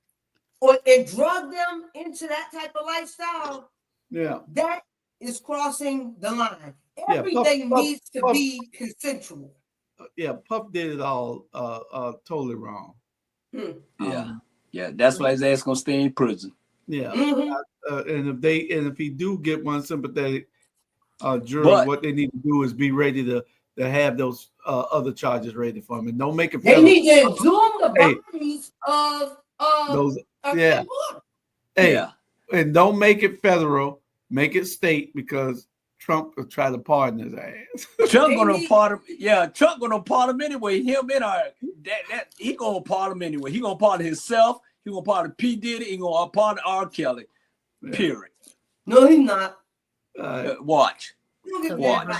into that type of lifestyle, that is crossing the line. Yeah, Everything Puff needs to be consensual. Puff did it all totally wrong. Yeah, that's why his ass gonna stay in prison. Yeah, and if he do get one sympathetic jury, what they need to do is be ready to have those other charges ready for him, and don't make it. They need to exhume the bodies of those. And don't make it federal. Make it state, because Trump will try to pardon his ass. Trump gonna pardon. Yeah, Trump gonna pardon him anyway. Him and that he gonna pardon him anyway. He gonna pardon himself. He gonna pardon P. Diddy. He gonna pardon R. Kelly. Period. No, he's not. Watch. Watch.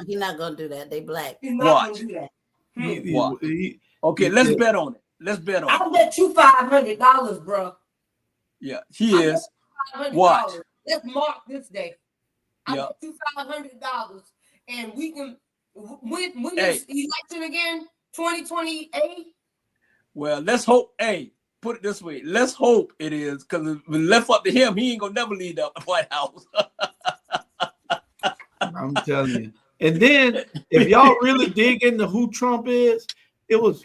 He's not gonna do that. They black. He's not gonna do that. Watch. Okay, let's bet on it. Let's bet on it. I'll bet you $500, bro. Yeah, he is. Watch. Let's mark this day. I bet you $500, and we can. When is election again? 2028. Well, let's hope. Hey, put it this way. Let's hope it is, because if we left up to him, he ain't gonna never leave the White House. I'm telling you. And then, if y'all really dig into who Trump is,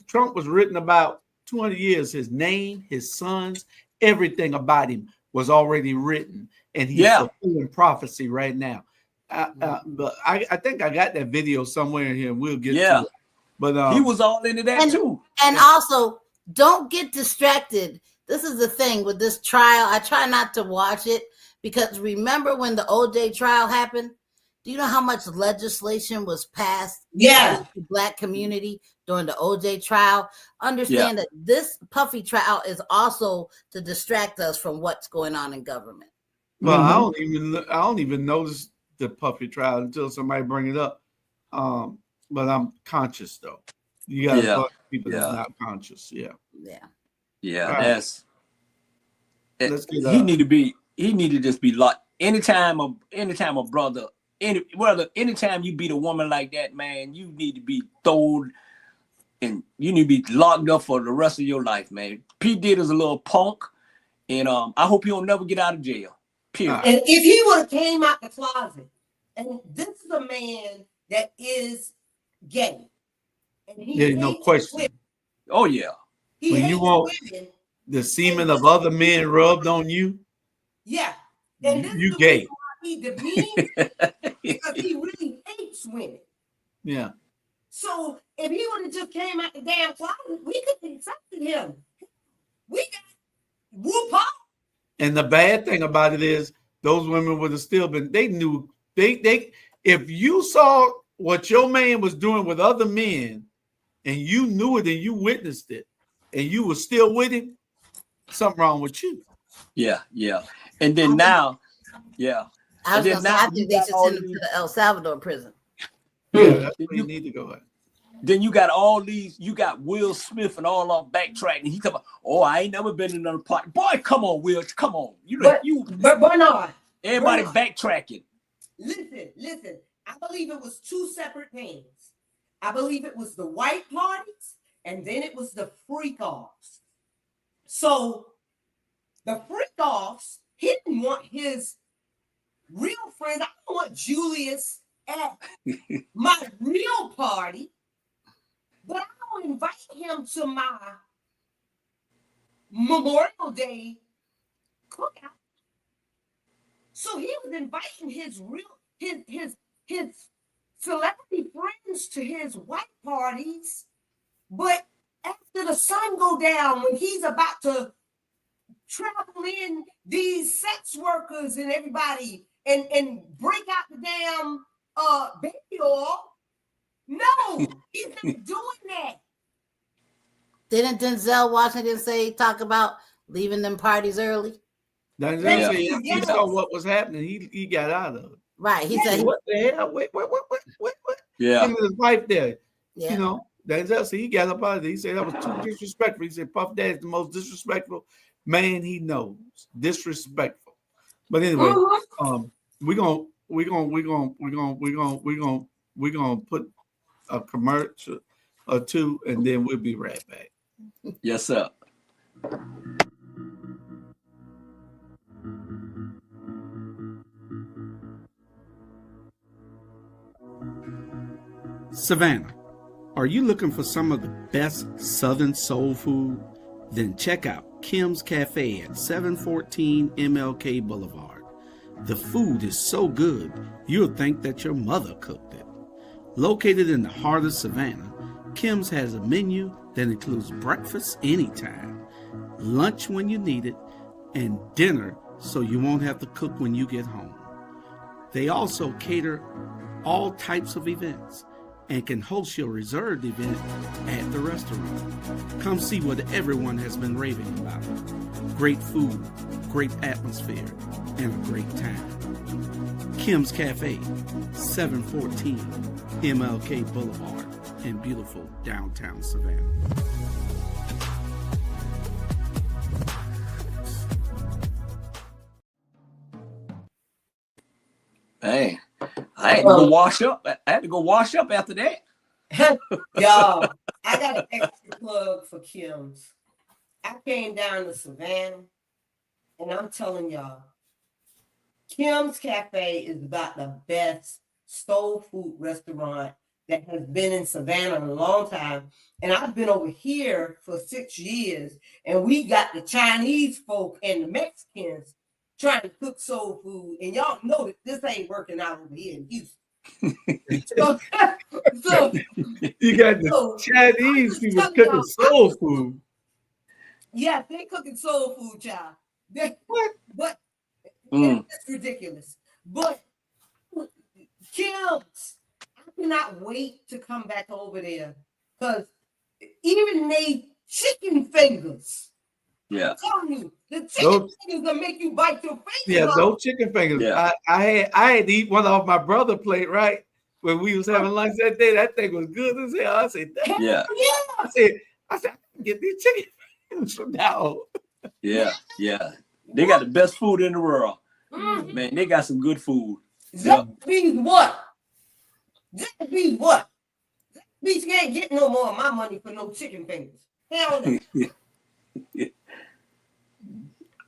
Trump was written about 200 years. His name, his sons, everything about him was already written, and he's fulfilling prophecy right now. But I think I got that video somewhere in here. We'll get to it. But he was all into that too. And also, don't get distracted. This is the thing with this trial. I try not to watch it, because remember when the OJ trial happened? Do you know how much legislation was passed in the black community during the OJ trial? Understand that this Puffy trial is also to distract us from what's going on in government. Well, I don't even notice the Puffy trial until somebody bring it up. But I'm conscious though. You got a bunch of people that's not conscious. That's he need to just be locked. Anytime a brother. Anytime you beat a woman like that, man, you need to be thrown and you need to be locked up for the rest of your life, man. P. Diddy is a little punk, and I hope he'll never get out of jail. Period. And if he would have came out the closet, and this is a man that is gay, and he no question. Women. Oh yeah. When you want the semen of other men rubbed on you, and you gay. He demeans because he really hates women. Yeah. So if he would have just came out the damn closet, we could have accepted him. We got whoop up. And the bad thing about it is those women would have still been. They knew they. If you saw what your man was doing with other men, and you knew it and you witnessed it, and you were still with him, something wrong with you. Yeah. And then now, I think they should send him to the El Salvador prison. Yeah, that's where you need to go at. Then you got all these, you got Will Smith and all on backtracking. He talking about, I ain't never been in another party. Boy, come on, Will, come on. But Bernard. Everybody backtracking. Listen. I believe it was two separate things. I believe it was the white parties, and then it was the freak-offs. So the freak-offs, he didn't want his real friend. I don't want Julius at my real party, but I'll invite him to my Memorial Day cookout. So he was inviting his celebrity friends to his white parties, but after the sun go down, when he's about to travel in these sex workers and everybody and break out the damn baby oil, no, he's not doing that. Didn't Denzel Washington talk about leaving them parties early? Denzel said he saw what was happening. He got out of it. Right. He said, what the hell? Wait. Yeah. Him and his wife there. Yeah. You know, Denzel said he got up out of it. He said that was too disrespectful. He said Puff Daddy's the most disrespectful man he knows. Disrespectful. But anyway, we're gonna put a commercial or two, and then we'll be right back. Yes, sir. Savannah, are you looking for some of the best Southern soul food? Then check out Kim's Cafe at 714 MLK Boulevard. The food is so good, you'll think that your mother cooked it. Located in the heart of Savannah, Kim's has a menu that includes breakfast anytime, lunch when you need it, and dinner so you won't have to cook when you get home. They also cater all types of events and can host your reserved event at the restaurant. Come see what everyone has been raving about. Great food, great atmosphere, and a great time. Kim's Cafe, 714 MLK Boulevard in beautiful downtown Savannah. Hey, I had to go wash up. I had to go wash up after that. Y'all, I got an extra plug for Kim's. I came down to Savannah, and I'm telling y'all, Kim's Cafe is about the best soul food restaurant that has been in Savannah in a long time. And I've been over here for 6 years, and we got the Chinese folk and the Mexicans trying to cook soul food, and y'all know that this ain't working out over here in Houston. so you got the Chinese people cooking soul food. Yeah, they cooking soul food, child. But it's ridiculous. But Kim's, I cannot wait to come back over there because even they chicken fingers. Yeah. I'm telling you, the chicken fingers will make you bite your fingers. Yeah, those chicken fingers. Yeah. I had to eat one off my brother's plate, right? When we was having lunch that day, that thing was good as hell. I said, yeah. I said, I can get these chicken fingers from now. Yeah. They got the best food in the world. Mm-hmm. Man, they got some good food. That means what? That means what? That means you ain't getting no more of my money for no chicken fingers. Hell no.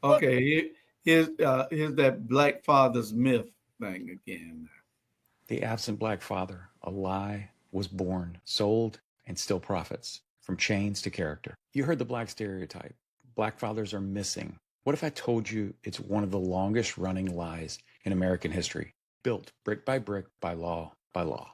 Okay, here's that black father's myth thing again. The absent black father, a lie, was born, sold, and still profits, from chains to character. You heard the black stereotype. Black fathers are missing. What if I told you it's one of the longest running lies in American history, built brick by brick by law by law?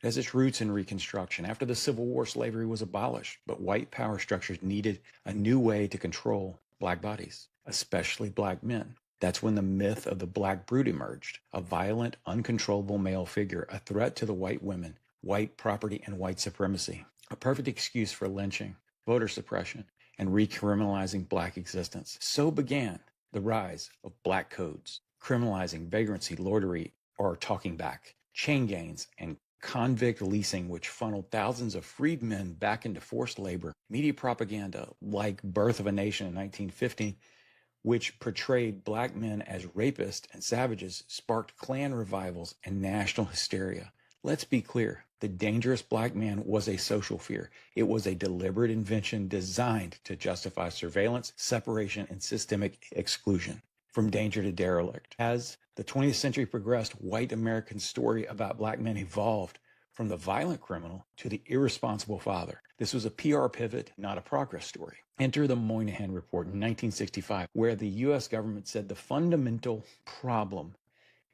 It has its roots in Reconstruction. After the Civil War, slavery was abolished, but white power structures needed a new way to control black bodies, especially black men. That's when the myth of the black brute emerged, a violent, uncontrollable male figure, a threat to the white women, white property, and white supremacy, a perfect excuse for lynching, voter suppression, and recriminalizing black existence. So began the rise of black codes, criminalizing vagrancy, lordery, or talking back, chain gangs, and convict leasing, which funneled thousands of freedmen back into forced labor, media propaganda like Birth of a Nation in 1915, which portrayed black men as rapists and savages, sparked Klan revivals and national hysteria. Let's be clear, the dangerous black man was a social fear. It was a deliberate invention designed to justify surveillance, separation, and systemic exclusion. from danger to derelict. As the 20th century progressed, white American story about black men evolved from the violent criminal to the irresponsible father. This was a PR pivot, not a progress story. Enter the Moynihan Report in 1965, where the U.S. government said the fundamental problem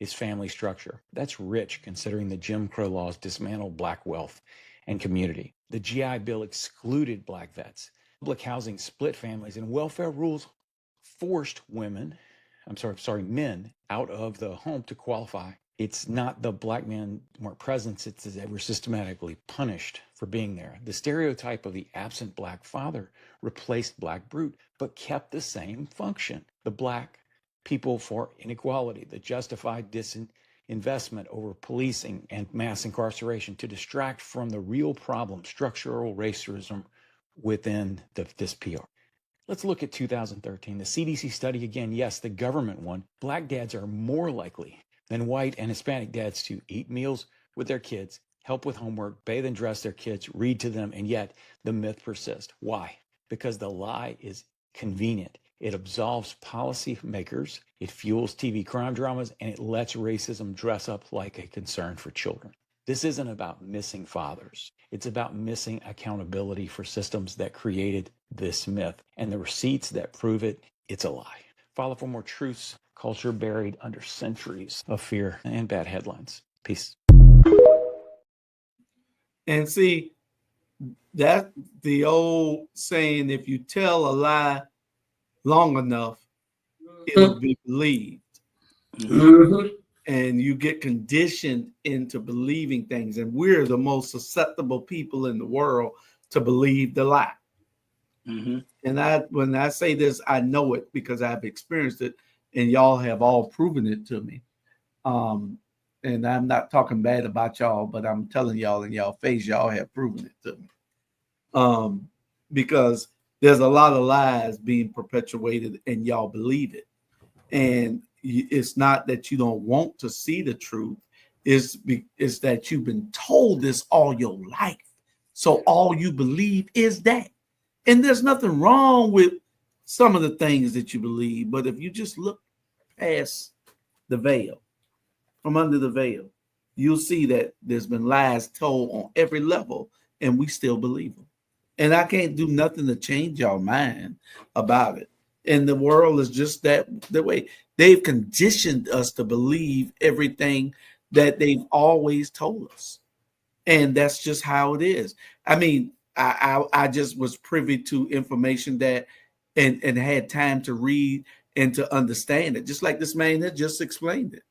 is family structure. That's rich considering the Jim Crow laws dismantled black wealth and community. The GI Bill excluded black vets. Public housing split families, and welfare rules forced men out of the home to qualify. It's not the black men weren't present, it's that they were systematically punished for being there. The stereotype of the absent black father replaced black brute, but kept the same function. The black people for inequality, the justified disinvestment over policing and mass incarceration to distract from the real problem, structural racism within this PR. Let's look at 2013. The CDC study again, yes, the government one. Black dads are more likely than white and Hispanic dads to eat meals with their kids, help with homework, bathe and dress their kids, read to them, and yet the myth persists. Why? Because the lie is convenient. It absolves policymakers, it fuels TV crime dramas, and it lets racism dress up like a concern for children. This isn't about missing fathers. It's about missing accountability for systems that created this myth and the receipts that prove it. It's a lie. Follow for more truths, culture buried under centuries of fear and bad headlines. Peace. And see, that the old saying, if you tell a lie long enough, it'll be believed. Mm-hmm. And you get conditioned into believing things. And we're the most susceptible people in the world to believe the lie. Mm-hmm. And when I say this, I know it because I've experienced it, and y'all have all proven it to me. And I'm not talking bad about y'all, but I'm telling y'all in y'all face, y'all have proven it to me. Because there's a lot of lies being perpetuated and y'all believe it. And it's not that you don't want to see the truth. It's that you've been told this all your life. So all you believe is that. And there's nothing wrong with some of the things that you believe. But if you just look past the veil, from under the veil, you'll see that there's been lies told on every level, and we still believe them. And I can't do nothing to change y'all mind about it. And the world is just the way. They've conditioned us to believe everything that they've always told us. And that's just how it is. I mean, I just was privy to information that and had time to read and to understand it, just like this man that just explained it.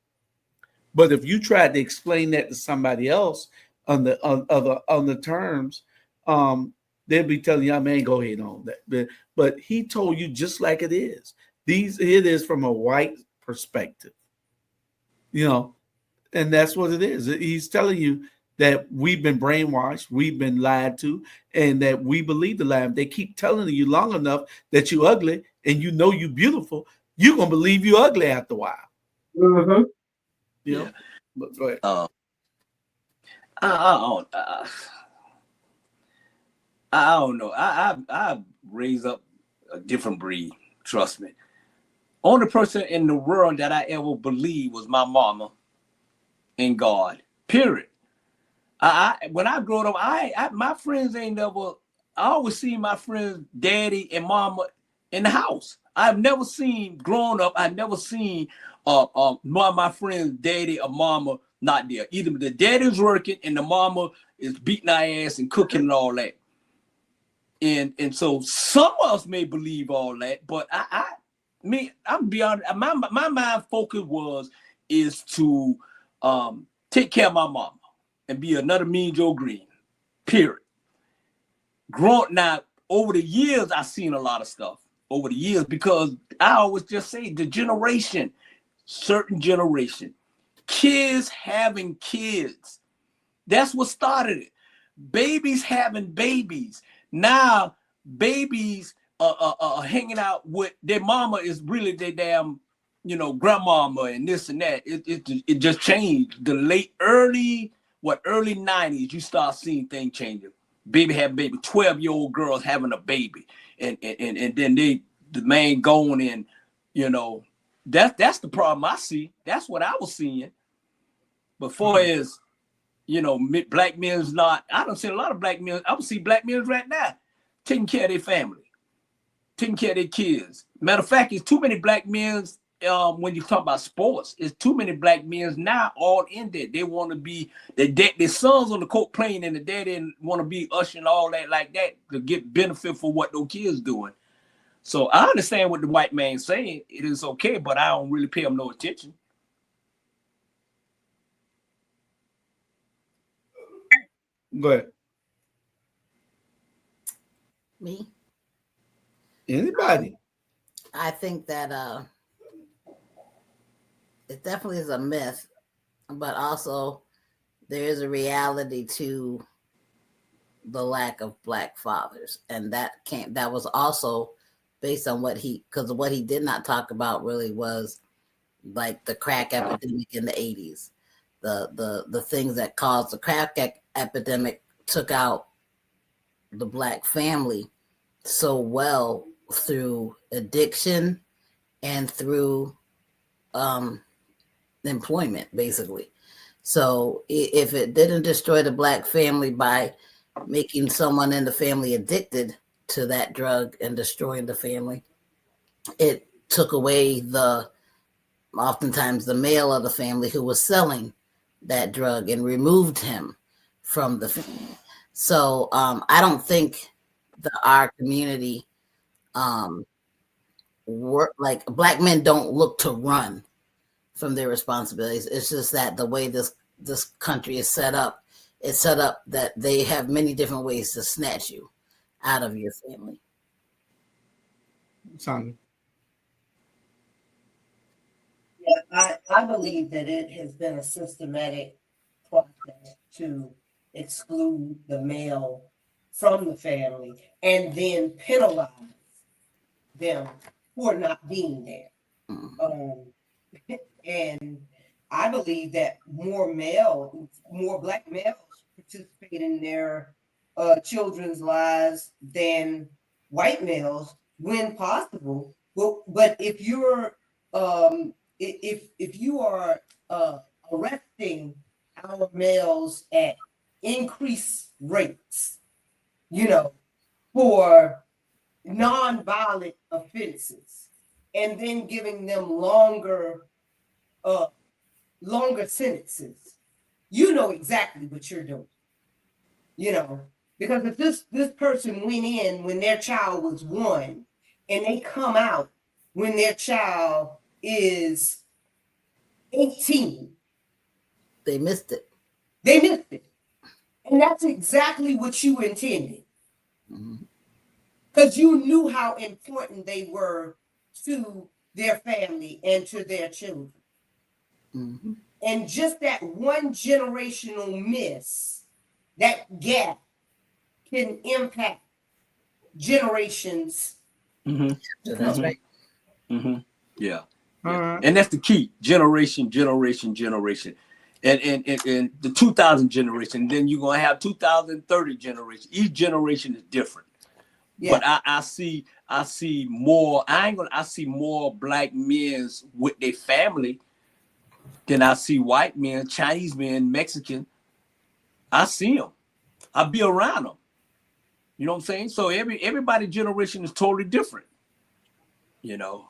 But if you tried to explain that to somebody else on the terms, they'll be telling you, man, go ahead on that. But he told you just like it is. It is from a white perspective, and that's what it is. He's telling you that we've been brainwashed, we've been lied to, and that we believe the lie. They keep telling you long enough that you're ugly and you know you're beautiful, you're gonna believe you're ugly after a while. Mm-hmm. Yeah. But go ahead. I don't know. I raised up a different breed. Trust me. Only person in the world that I ever believed was my mama and God. Period. When I grew up, my friends ain't never. I always see my friends' daddy and mama in the house. I've never seen growing up. I've never seen one of my friends' daddy or mama not there. Either the daddy's working and the mama is beating our ass and cooking and all that. And so some of us may believe all that, but I'm beyond. My mind focus is to take care of my mama and be another Mean Joe Green. Period. Now over the years, I've seen a lot of stuff over the years because I always just say certain generation, kids having kids. That's what started it. Babies having babies. Now babies are hanging out with their mama is really their damn, grandmama and this and that. It just changed. The early 90s, you start seeing things changing. Baby having baby, 12-year-old girls having a baby, and then the man going and that's the problem I see. That's what I was seeing. Before is, you know, black men's not. I don't see a lot of black men. I would see black men right now taking care of their family, taking care of their kids. Matter of fact, it's too many black men. When you talk about sports, it's too many black men now all in there. They want to be their sons on the court playing, and the daddy want to be ushering all that like that to get benefit for what those kids doing. So I understand what the white man's saying. It is okay, but I don't really pay him no attention. Go ahead. Me? Anybody? I think that it definitely is a myth, but also there is a reality to the lack of black fathers, and that was also based on because what he did not talk about really was like the crack epidemic in the 80s. The things that caused the crack epidemic took out the black family so well through addiction and through employment, basically. So if it didn't destroy the black family by making someone in the family addicted to that drug and destroying the family, it took away oftentimes the male of the family who was selling that drug and removed him from the family. So I don't think our community like black men don't look to run from their responsibilities. It's just that the way this country is set up, it's set up that they have many different ways to snatch you out of your family. Sonia. Yeah, I believe that it has been a systematic process to exclude the male from the family and then penalize them for not being there. And I believe that more black males participate in their children's lives than white males when possible. But if you're if you are arresting our males at increased rates, you know, for non-violent offenses, and then giving them longer sentences, you know exactly what you're doing. You know, because if this person went in when their child was 1 and they come out when their child is 18, they missed it. And that's exactly what you intended. Because you knew how important they were to their family and to their children. And just that one generational miss, that gap, can impact generations. That's right. Yeah. And that's the key. Generation. And the 2000 generation, then you're gonna have 2030 generation. Each generation is different. Yeah. But I see more. I see more black men with their family than I see white men, Chinese men, Mexican. I see them. I be around them. You know what I'm saying? So everybody's generation is totally different. You know.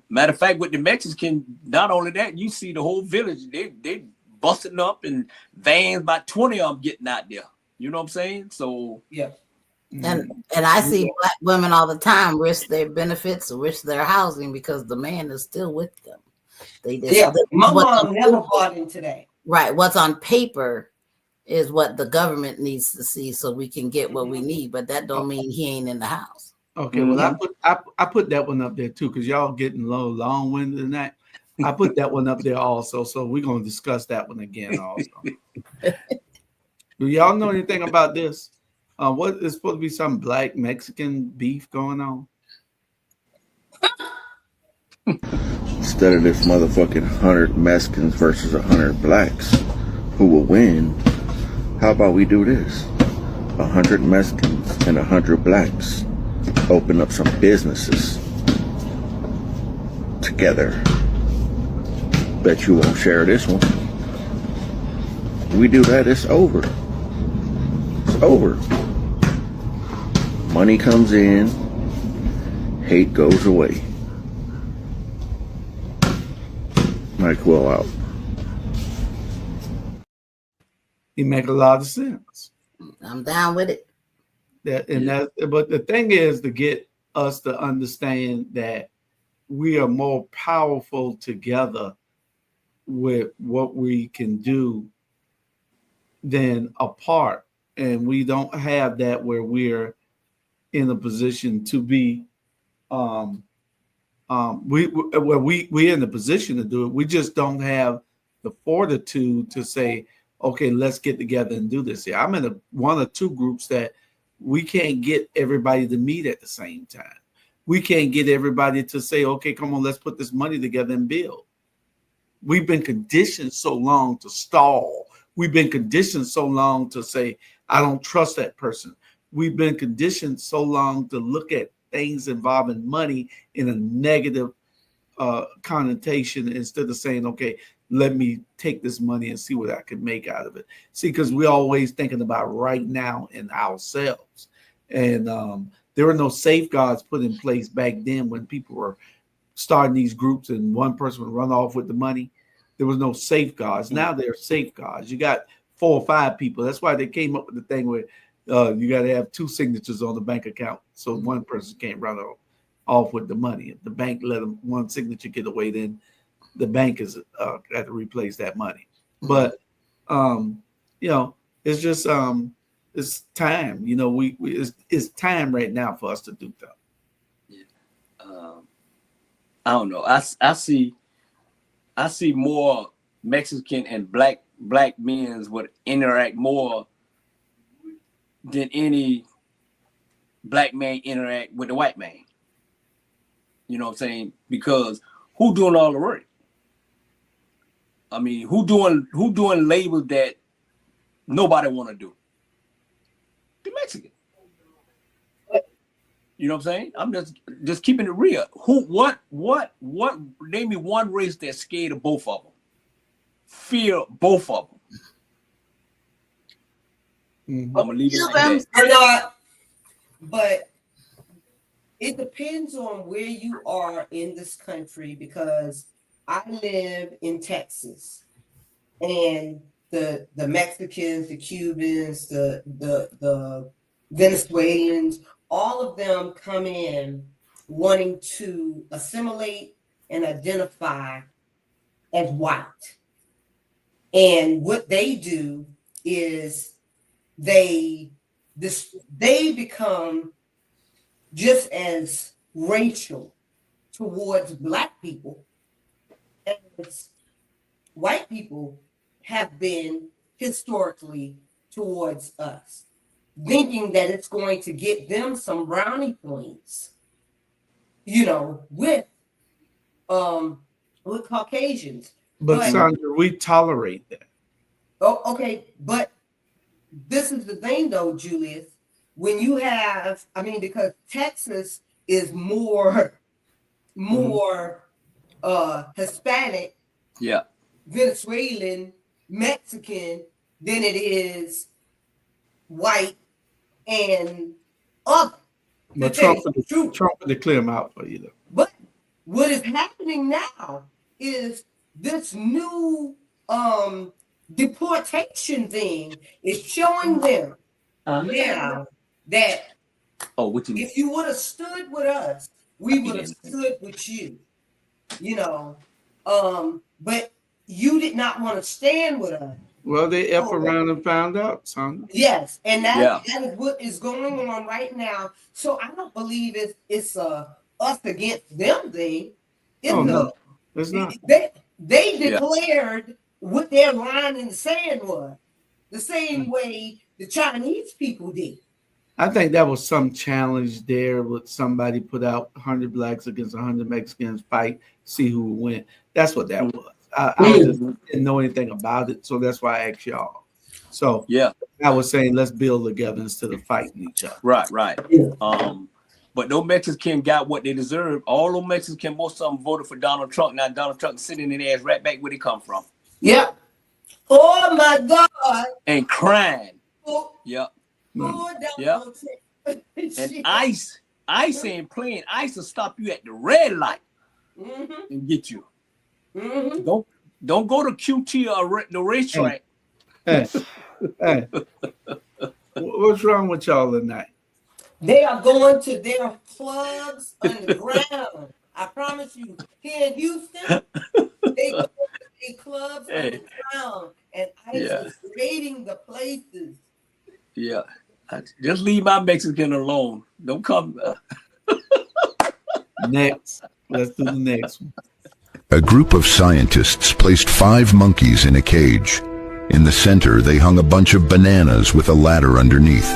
Matter of fact, with the Mexican, not only that, you see the whole village. They busting up in vans, about 20 of them getting out there. You know what I'm saying? So yeah. And I see black women all the time risk their benefits, risk their housing because the man is still with them. My mom never bought into that. Right. What's on paper is what the government needs to see so we can get what we need, but that don't mean he ain't in the house. Okay, well, I put that one up there too, because y'all getting long-winded than that. I put that one up there also, so we're gonna discuss that one again also. Do y'all know anything about this? What is supposed to be some black Mexican beef going on? Instead of this motherfucking 100 Mexicans versus 100 blacks, who will win? How about we do this? 100 Mexicans and 100 blacks. Open up some businesses together. Bet you won't share this one. We do that, it's over. It's over. Money comes in, hate goes away. Mike Will out. He make a lot of sense. I'm down with it. But the thing is to get us to understand that we are more powerful together with what we can do than apart. And we don't have that where we're in a position to be we're in a position to do it. We just don't have the fortitude to say, okay, let's get together and do this. Yeah, I'm in one or two groups that we can't get everybody to meet at the same time. We can't get everybody to say, okay, come on, let's put this money together and build. We've been conditioned so long to stall. We've been conditioned so long to say, I don't trust that person. We've been conditioned so long to look at things involving money in a negative connotation instead of saying, okay, let me take this money and see what I can make out of it. See, because we're always thinking about right now and ourselves. And there were no safeguards put in place back then when people were starting these groups and one person would run off with the money. There was no safeguards. Now there are safeguards. You got 4 or 5 people. That's why they came up with the thing where you got to have 2 signatures on the bank account so one person can't run off with the money. If the bank let them one signature get away, then the bank is got to replace that money. But it's just it's time. It's time right now for us to do that. Yeah. I don't know. I see more Mexican and black men would interact more than any black man interact with the white man. You know what I'm saying? Because who doing all the work? I mean, who doing labor that nobody want to do? The Mexican. You know what I'm saying? I'm just keeping it real. What name me one race that's scared of both of them. Fear both of them. Mm-hmm. I'm gonna leave it like that. But it depends on where you are in this country, because I live in Texas, and the Mexicans, the Cubans, the Venezuelans, all of them come in wanting to assimilate and identify as white. And what they do is they become just as racial towards black people as white people have been historically towards us, thinking that it's going to get them some brownie points, with Caucasians. But Sandra, we tolerate that. Oh, okay. But this is the thing though, Julius, when you have, because Texas is more Hispanic, Venezuelan, Mexican than it is white and other. But Trump would clear them out for you though. But what is happening now is this new deportation thing is showing them now that if you would have stood with us, we would have stood with you. But you did not want to stand with us. Well, they up around and found out, son. Yes, and that is what is going on right now. So I don't believe it's us against them thing. No, it's not. They declared what their line in the sand was, the same way the Chinese people did. I think that was some challenge there with somebody put out 100 blacks against 100 Mexicans fight, see who would win. That's what that was. I just didn't know anything about it, so that's why I asked y'all. So I was saying let's build together instead of fighting each other. Right. But those Mexicans got what they deserve. All those Mexicans, most of them voted for Donald Trump. Now Donald Trump is sitting in their ass right back where they come from. Yep. Oh my God. And crying. Oh, Yep. yep. And ICE ain't playing. ICE will stop you at the red light and get you. Don't go to QT or the racetrack. Hey. What's wrong with y'all tonight? They are going to their clubs underground. I promise you. Here in Houston, they go to their clubs underground, and ICE is raiding the places. Yeah. Just leave my Mexican alone. Don't come. Next. Let's do the next one. A group of scientists placed 5 monkeys in a cage. In the center, they hung a bunch of bananas with a ladder underneath.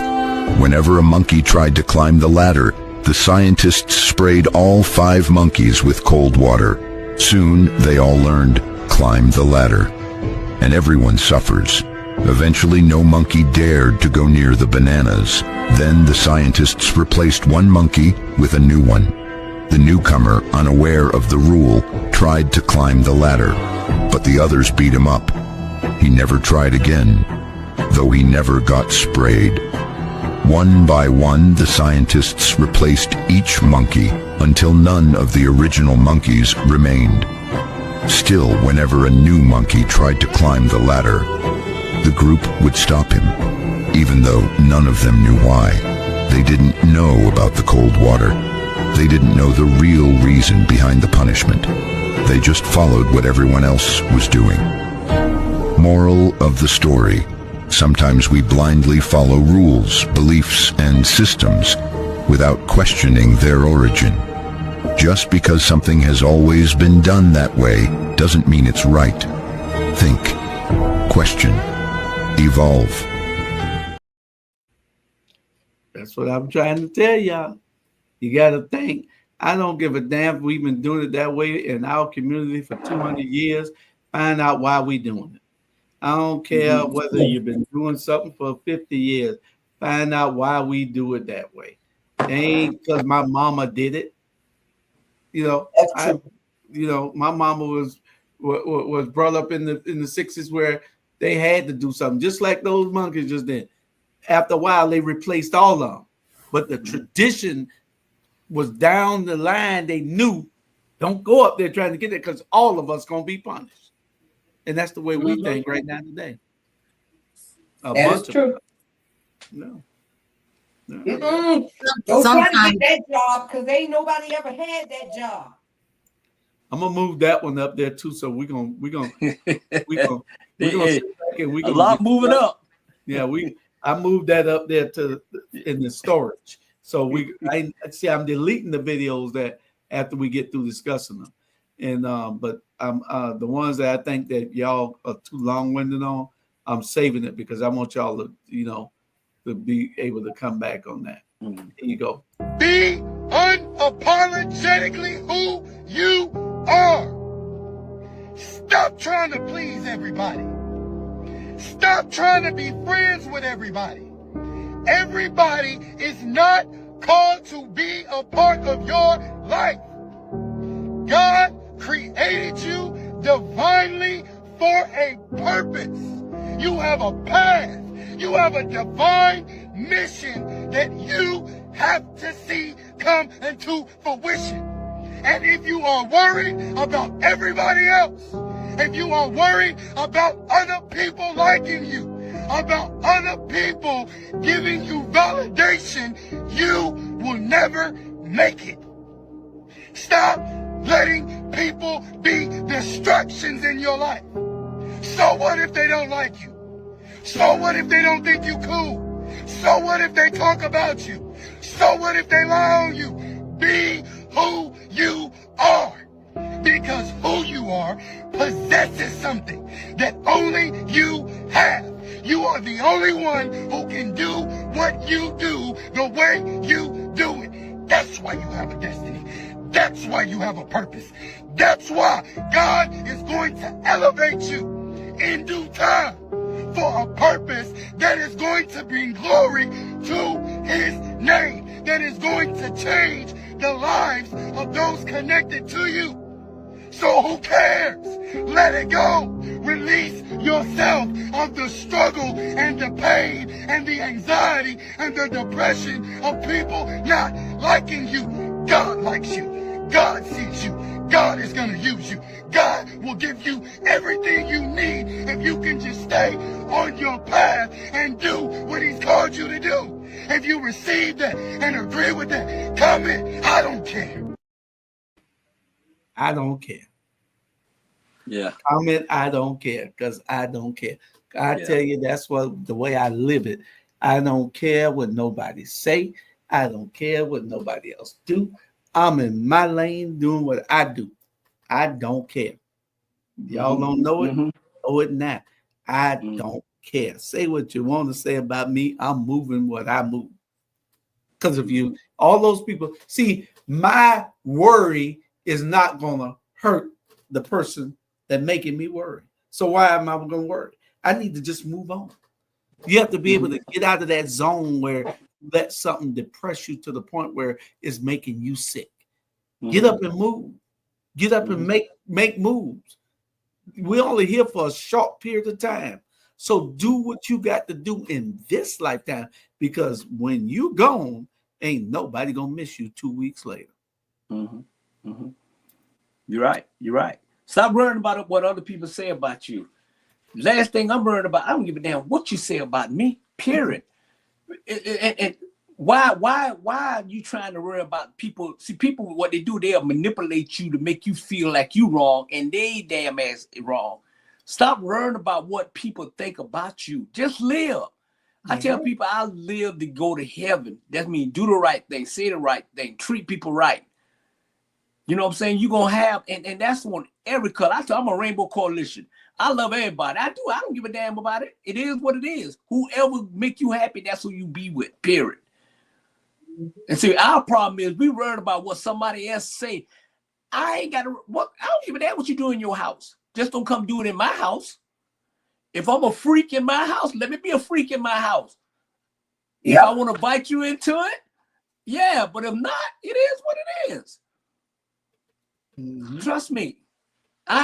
Whenever a monkey tried to climb the ladder, the scientists sprayed all 5 monkeys with cold water. Soon, they all learned, climb the ladder. And everyone suffers. Eventually, no monkey dared to go near the bananas. Then the scientists replaced one monkey with a new one. The newcomer, unaware of the rule, tried to climb the ladder, but the others beat him up. He never tried again, though he never got sprayed. One by one, the scientists replaced each monkey until none of the original monkeys remained. Still, whenever a new monkey tried to climb the ladder, the group would stop him, even though none of them knew why. They didn't know about the cold water. They didn't know the real reason behind the punishment. They just followed what everyone else was doing. Moral of the story: sometimes we blindly follow rules, beliefs, and systems without questioning their origin. Just because something has always been done that way doesn't mean it's right. Think, question, evolve. That's what I'm trying to tell y'all. You got to think. I don't give a damn if we've been doing it that way in our community for 200 years. Find out why we doing it. I don't care whether you've been doing something for 50 years. Find out why we do it that way. It ain't because my mama did it. You know, my mama was brought up in the 60s where they had to do something, just like those monkeys just did. After a while, they replaced all of them. But the tradition was down the line. They knew, don't go up there trying to get it because all of us going to be punished. And that's the way we think right now today. That's true. No. Don't try to get that job because ain't nobody ever had that job. I'm gonna move that one up there too. So we're gonna a lot moving up. Yeah, I moved that up there in the storage. So I'm deleting the videos that after we get through discussing them. And but I'm the ones that I think that y'all are too long-winded on, I'm saving it because I want y'all to, to be able to come back on that. Here you go. Be unapologetically who you are. Stop trying to please everybody. Stop trying to be friends with everybody. Everybody is not called to be a part of your life. God created you divinely for a purpose. You have a path. You have a divine mission that you have to see come into fruition. And if you are worried about everybody else, if you are worried about other people liking you, about other people giving you validation, you will never make it. Stop letting people be distractions in your life. So what if they don't like you? So what if they don't think you cool? So what if they talk about you? So what if they lie on you? Be who you are. Because who you are possesses something that only you have. You are the only one who can do what you do the way you do it. That's why you have a destiny. That's why you have a purpose. That's why God is going to elevate you in due time for a purpose that is going to bring glory to his name, that is going to change the lives of those connected to you. So who cares? Let it go. Release yourself of the struggle and the pain and the anxiety and the depression of people not liking you. God likes you. God sees you. God is going to use you. God will give you everything you need if you can just stay on your path and do what he's called you to do. If you receive that and agree with that, comment, I don't care. I don't care. Yeah. Comment, I don't care, because I don't care. I tell you, that's what the way I live it. I don't care what nobody say. I don't care what nobody else do. I'm in my lane doing what I do. I don't care. Y'all don't know it. Know it now. I don't care. Say what you want to say about me. I'm moving what I move. Because of you, all those people. See, my worry is not gonna hurt the person that making me worry. So why am I gonna worry? I need to just move on. You have to be able to get out of that zone where you let something depress you to the point where it's making you sick. Get up and move. Get up and make moves. We're only here for a short period of time. So do what you got to do in this lifetime, because when you gone, ain't nobody gonna miss you 2 weeks later. You're right. You're right. Stop worrying about what other people say about you. Last thing I'm worried about, I don't give a damn what you say about me, period. And why are you trying to worry about people? See, people, what they do, they'll manipulate you to make you feel like you wrong, and they damn ass wrong. Stop worrying about what people think about you. Just live. I tell people I live to go to heaven. That means do the right thing, say the right thing, treat people right. You know what I'm saying? You're going to have, and that's on every color. I'm a rainbow coalition. I love everybody. I do. I don't give a damn about it. It is what it is. Whoever make you happy, that's who you be with, period. And see, our problem is we worried about what somebody else say. I ain't got to, I don't give a damn what you do in your house. Just don't come do it in my house. If I'm a freak in my house, let me be a freak in my house. If I want to invite you into it, yeah. But if not, it is what it is. Trust me.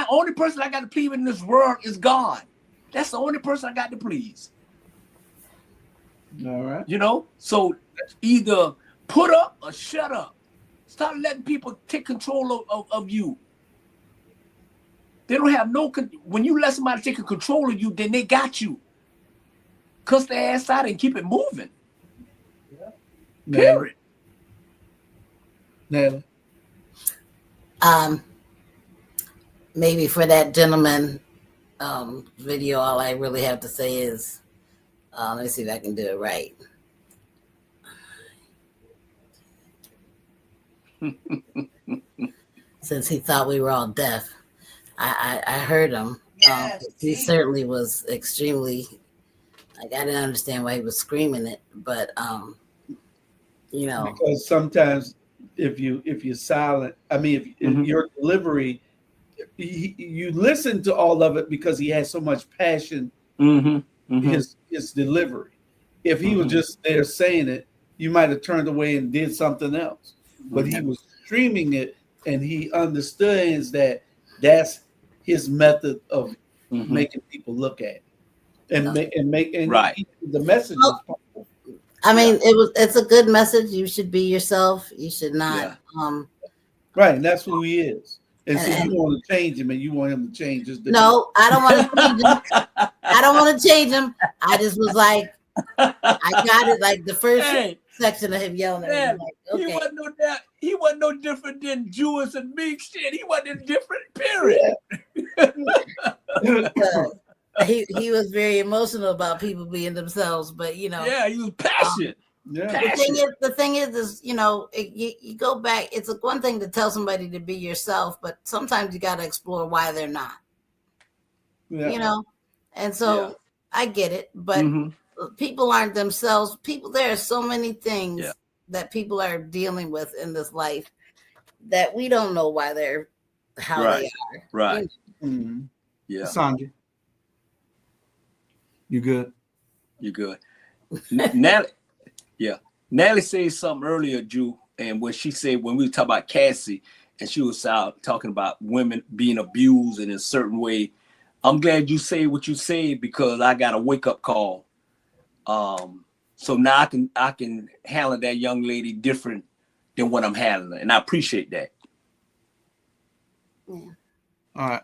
Only person I got to please in this world is God. That's the only person I got to please. All right. You know, so either put up or shut up. Stop letting people take control of you. They don't have no, when you let somebody take control of you, then they got you. Cuss their ass out and keep it moving. Period. Natalie. Maybe for that gentleman video, all I really have to say is, let me see if I can do it right. Since he thought we were all deaf, I heard him. He certainly was extremely, like, I didn't understand why he was screaming it, but you know, because sometimes if you're silent, I mean, if your delivery, you listen to all of it because he has so much passion. His delivery. If he was just there saying it, you might have turned away and did something else. But he was streaming it, and he understands that that's his method of making people look at it and make the message. I mean, it's a good message. You should be yourself. You should not. Right, and that's who he is. And so you want to change him, and you want him to change his. No, I don't want to change him. I don't want to change him. I just was like, I got it. Like the first section of him yelling at me. Like, okay. He wasn't no different than Jewish and big shit. He wasn't different. Period. He was very emotional about people being themselves, but you know. Yeah, he was passionate. The thing is, you know, you go back. It's one thing to tell somebody to be yourself, but sometimes you got to explore why they're not. You know, and so I get it, but people aren't themselves. There are so many things that people are dealing with in this life that we don't know why they're how they are. Right. Yeah. Sandra, you good? You good? Natalie. Yeah. Natalie said something earlier, Drew, and when she said when we were talking about Cassie, and she was out talking about women being abused in a certain way. I'm glad you say what you said because I got a wake up call. So now I can handle that young lady different than what I'm handling, and I appreciate that. Yeah. All right.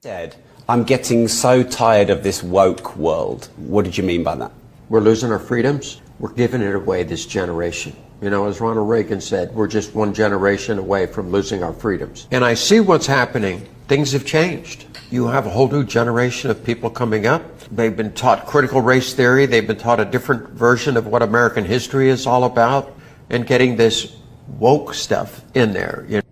Said, I'm getting so tired of this woke world. What did you mean by that? We're losing our freedoms. We're giving it away this generation. You know, as Ronald Reagan said, we're just one generation away from losing our freedoms. And I see what's happening. Things have changed. You have a whole new generation of people coming up. They've been taught critical race theory. They've been taught a different version of what American history is all about, and getting this woke stuff in there. You know?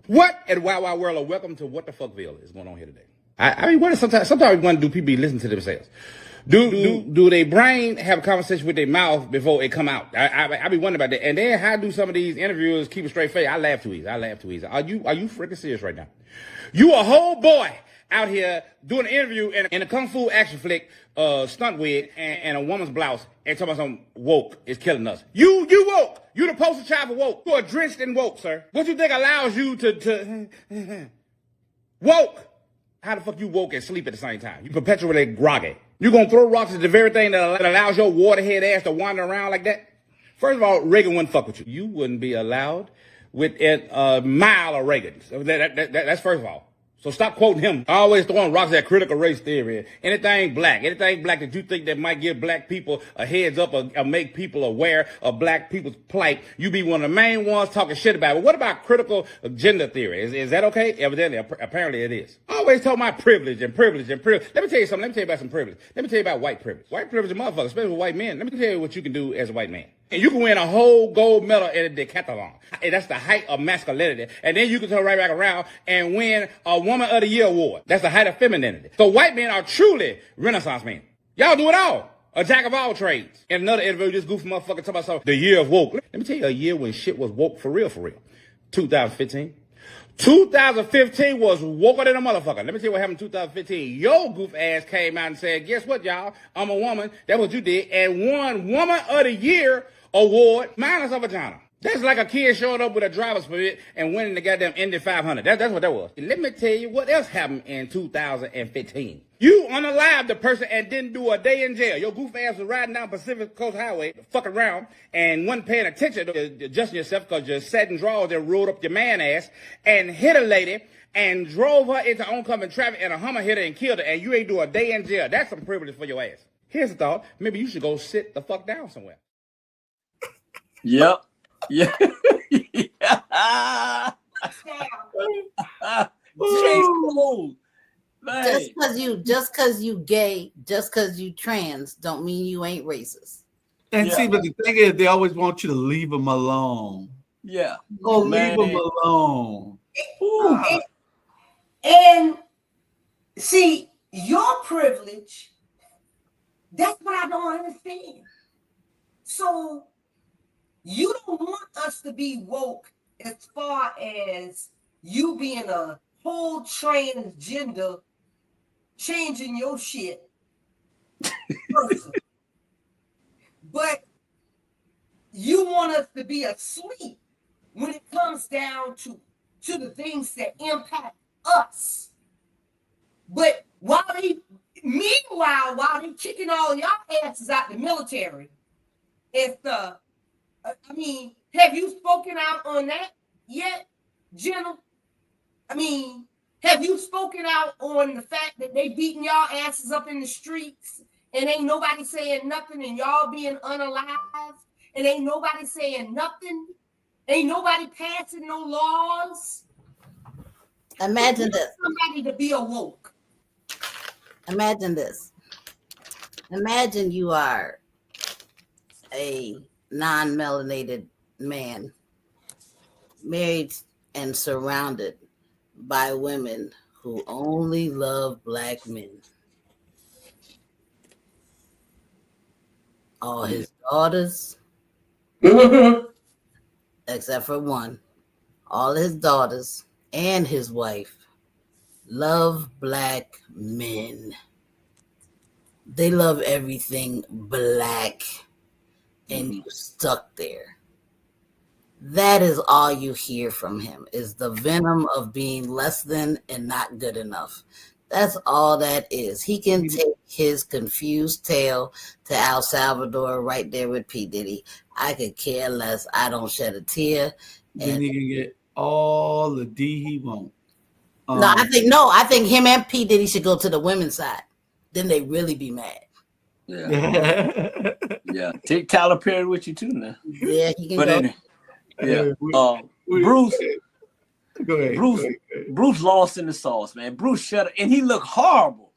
What at Wow Wow World, or welcome to What the Fuckville is going on here today. I mean, what is sometimes when do people be listening to themselves? Do their brain have a conversation with their mouth before it come out? I be wondering about that. And then how do some of these interviewers keep a straight face? I laugh too easy. Are you freaking serious right now? You a whole boy out here doing an interview in a kung fu action flick, stunt wig and a woman's blouse, and talking about some woke is killing us. You woke. You the poster child for woke. You are drenched in woke, sir. What you think allows you to woke? How the fuck you woke and sleep at the same time? You perpetually groggy. You gonna throw rocks at the very thing that allows your waterhead ass to wander around like that? First of all, Reagan wouldn't fuck with you. You wouldn't be allowed within a mile of Reagan. That's first of all. So stop quoting him. Always throwing rocks at critical race theory. Anything black that you think that might give black people a heads up or make people aware of black people's plight, you be one of the main ones talking shit about it. But what about critical gender theory? Is that okay? Evidently, apparently it is. I always talk about privilege and privilege and privilege. Let me tell you something. Let me tell you about some privilege. Let me tell you about white privilege. White privilege is motherfuckers, especially with white men. Let me tell you what you can do as a white man. And you can win a whole gold medal in a decathlon. And that's the height of masculinity. And then you can turn right back around and win a Woman of the Year award. That's the height of femininity. So white men are truly Renaissance men. Y'all do it all. A jack of all trades. In another interview, this goofy motherfucker talking about something, the year of woke. Let me tell you a year when shit was woke for real. 2015. 2015 was woker than a motherfucker. Let me tell you what happened in 2015. Your goof ass came out and said, guess what, y'all? I'm a woman. That's what you did. And won Woman of the Year award minus a vagina. That's like a kid showing up with a driver's permit and winning the goddamn Indy 500. That's what that was. And let me tell you what else happened in 2015. You unalived the person and didn't do a day in jail. Your goof ass was riding down Pacific Coast Highway, fucking around, and wasn't paying attention to adjusting yourself because you sat in drawers that rolled up your man ass and hit a lady and drove her into oncoming traffic, and a Hummer hit her and killed her, and you ain't do a day in jail. That's some privilege for your ass. Here's a thought. Maybe you should go sit the fuck down somewhere. Yep. Yeah. Just cause you gay, just cause you trans, don't mean you ain't racist. And see, but the thing is, they always want you to leave them alone. Yeah. Go leave them alone. And see, your privilege, that's what I don't understand. So you don't want us to be woke as far as you being a whole transgender, changing your shit person. But you want us to be asleep when it comes down to the things that impact us. But meanwhile, while they kicking all y'all asses out the military and stuff, I mean, have you spoken out on that yet, Jenna? I mean, have you spoken out on the fact that they beating y'all asses up in the streets and ain't nobody saying nothing and y'all being unalive and ain't nobody saying nothing? Ain't nobody passing no laws? Imagine this. Somebody to be awoke. Imagine this. Imagine you are a non-melanated man, married and surrounded by women who only love black men. All his daughters, except for one, all his daughters and his wife love black men. They love everything black. and you stuck there. That is all you hear from him, is the venom of being less than and not good enough. That's all that is. He can take his confused tail to El Salvador right there with P. Diddy. I could care less. I don't shed a tear. Then he can get all the D he wants. I think him and P. Diddy should go to the women's side. Then they really be mad. Yeah. Yeah. Take Tyler Perry with you too now. Yeah, he can but go. Anyway, yeah. Bruce. Go ahead. Bruce lost in the sauce, man. Bruce shut up, and he looked horrible.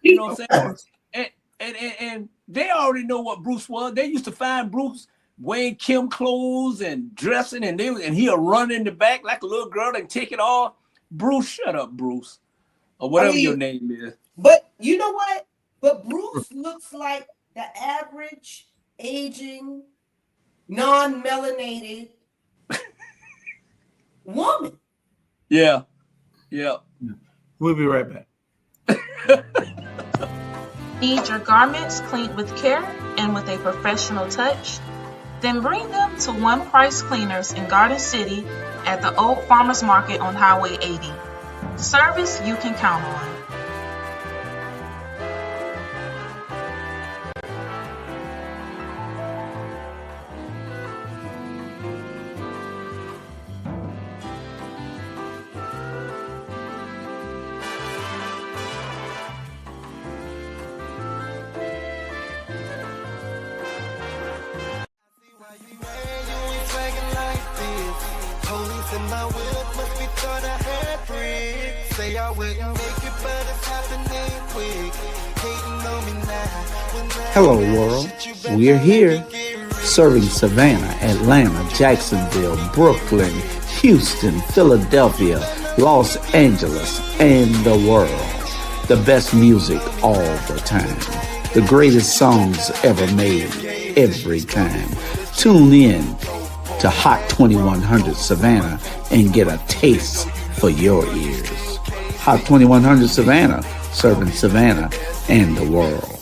You know what I'm saying? And they already know what Bruce was. They used to find Bruce wearing Kim clothes and dressing, and he'll run in the back like a little girl and take it off. Bruce, shut up, Bruce, or whatever your name is. But you know what? But Bruce looks like the average aging, non-melanated woman. Yeah. We'll be right back. Need your garments cleaned with care and with a professional touch? Then bring them to One Price Cleaners in Garden City at the Old Farmers Market on Highway 80. Service you can count on. Hello, world. We're here, serving Savannah, Atlanta, Jacksonville, Brooklyn, Houston, Philadelphia, Los Angeles, and the world. The best music all the time. The greatest songs ever made, every time. Tune in to Hot 2100 Savannah and get a taste for your ears. Hot 2100 Savannah, serving Savannah and the world.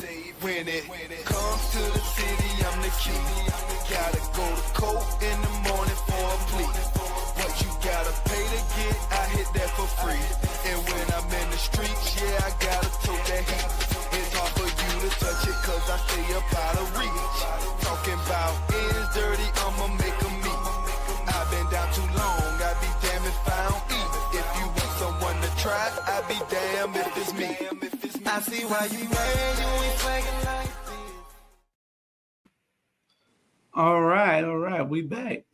I see why you mad, you ain't flagging like this. All right. We back.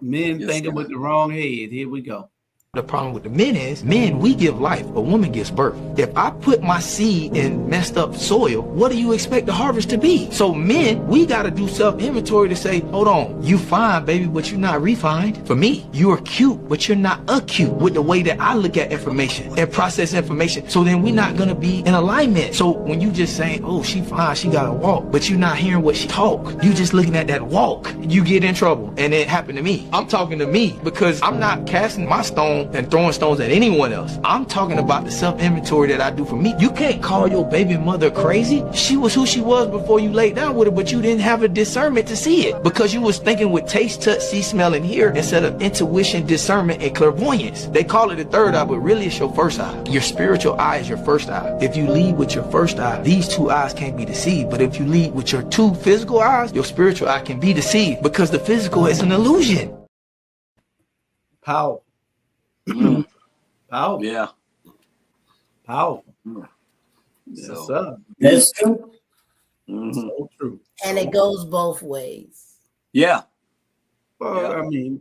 Men thinking with the wrong head. Here we go. The problem with the men is, we give life, a woman gives birth. If I put my seed in messed up soil, what do you expect the harvest to be? So men, we gotta do self-inventory to say, hold on, you fine, baby, but you're not refined. For me, you are cute, but you're not acute with the way that I look at information and process information. So then we're not gonna be in alignment. So when you just saying, oh, she fine, she gotta walk, but you're not hearing what she talk, you just looking at that walk, you get in trouble. And it happened to me. I'm talking to me because I'm not casting my stone and throwing stones at anyone else. I'm talking about the self-inventory that I do for me. You can't call your baby mother crazy. She was who she was before you laid down with her, but you didn't have a discernment to see it because you was thinking with taste, touch, see, smell, and hear instead of intuition, discernment, and clairvoyance. They call it a third eye, but really it's your first eye. Your spiritual eye is your first eye. If you lead with your first eye, these two eyes can't be deceived. But if you lead with your two physical eyes, your spiritual eye can be deceived because the physical is an illusion. Powerful. Powerful. Yeah. Powerful. Yes, sir. That's true. So true. And it goes both ways. Yeah. Well, I mean,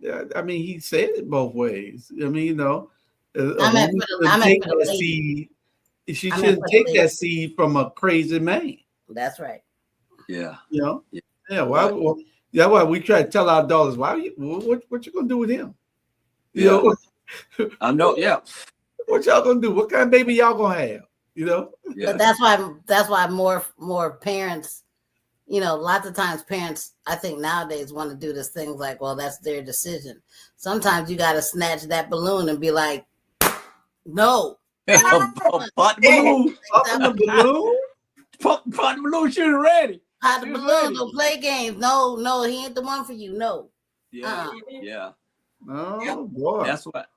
he said it both ways. I mean, you know, take that seed. She shouldn't take that seed from a crazy man. That's right. Yeah. You know. Yeah. That's why we try to tell our daughters, what you gonna do with him? You know. I know. Yeah. What y'all gonna do? What kind of baby y'all gonna have? You know. Yeah. But that's why more parents. You know, lots of times parents, I think nowadays want to do this thing like, well, that's their decision. Sometimes you got to snatch that balloon and be like, no. Pop the balloon. Pop the balloon. She was ready. Pot of balloon, don't play games. No, he ain't the one for you. No. Yeah, yeah. Oh boy. That's what.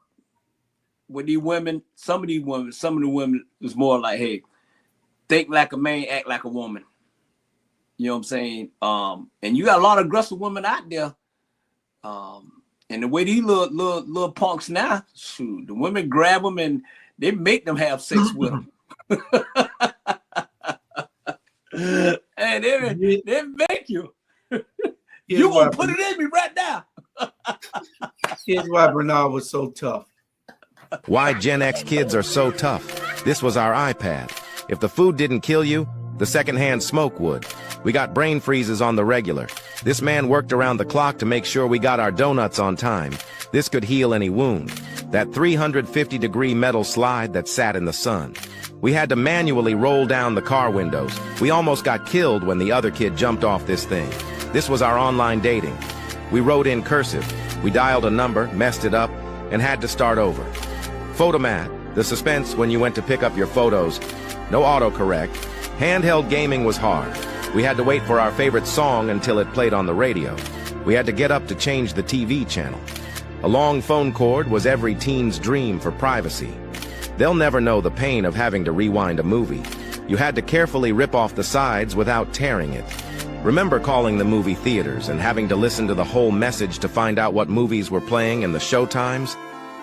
With these women, some of the women was more like, hey, think like a man, act like a woman. You know what I'm saying? And you got a lot of aggressive women out there. And the way these little punks now, shoot, the women grab them and they make them have sex with them. And they make you. You gonna put it in me right now. Here's why Bernard was so tough. Why Gen X kids are so tough. This was our iPad. If the food didn't kill you, the secondhand smoke would. We got brain freezes on the regular. This man worked around the clock to make sure we got our donuts on time. This could heal any wound. That 350-degree metal slide that sat in the sun. We had to manually roll down the car windows. We almost got killed when the other kid jumped off this thing. This was our online dating. We wrote in cursive. We dialed a number, messed it up, and had to start over. Photomat, the suspense when you went to pick up your photos. No autocorrect. Handheld gaming was hard. We had to wait for our favorite song until it played on the radio. We had to get up to change the TV channel. A long phone cord was every teen's dream for privacy. They'll never know the pain of having to rewind a movie. You had to carefully rip off the sides without tearing it. Remember calling the movie theaters and having to listen to the whole message to find out what movies were playing and the show times?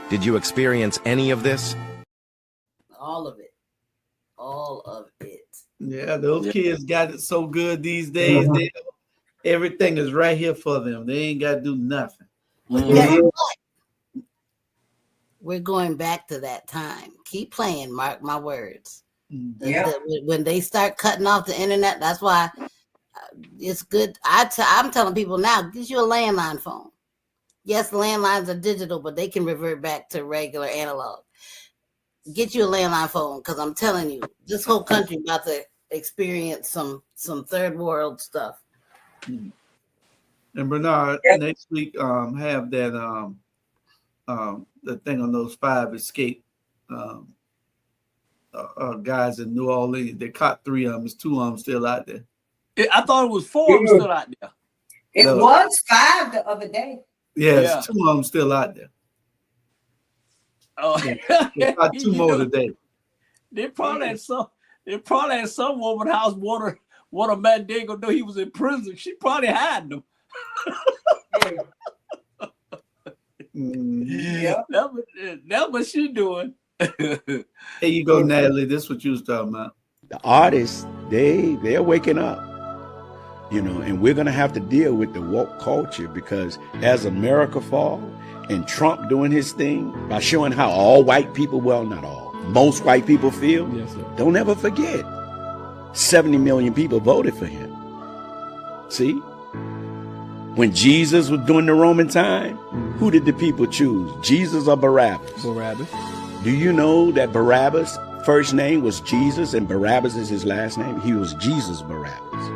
Did you experience any of this? All of it. All of it. Yeah, those kids got it so good these days. Everything is right here for them. They ain't got to do nothing. We're going back to that time. Keep playing, mark my words. Yeah. When they start cutting off the internet, that's why it's good. I'm telling people now, get you a landline phone. Yes, landlines are digital, but they can revert back to regular analog. Get you a landline phone, because I'm telling you, this whole country about to experience some third world stuff. And Bernard, next week have that the thing on those 5 escape guys in New Orleans. They caught 3 of them. There's 2 of them still out there. I thought it was 4 of them still out there. It was 5 the other day. Yes, 2 of them still out there. Oh, they caught 2 more today. They probably had some woman house want a man they gonna know he was in prison. She probably had them. Yeah, that's what she doing. Here you go, Natalie. This is what you was talking about. The artists, they're waking up, and we're gonna have to deal with the woke culture, because as America fall and Trump doing his thing by showing how all white people, well, not all, most white people feel. Yes, sir. Don't ever forget, 70 million people voted for him. See, when Jesus was doing the Roman time, who did the people choose? Jesus or Barabbas? Barabbas. Do you know that Barabbas' first name was Jesus and Barabbas is his last name? He was Jesus Barabbas.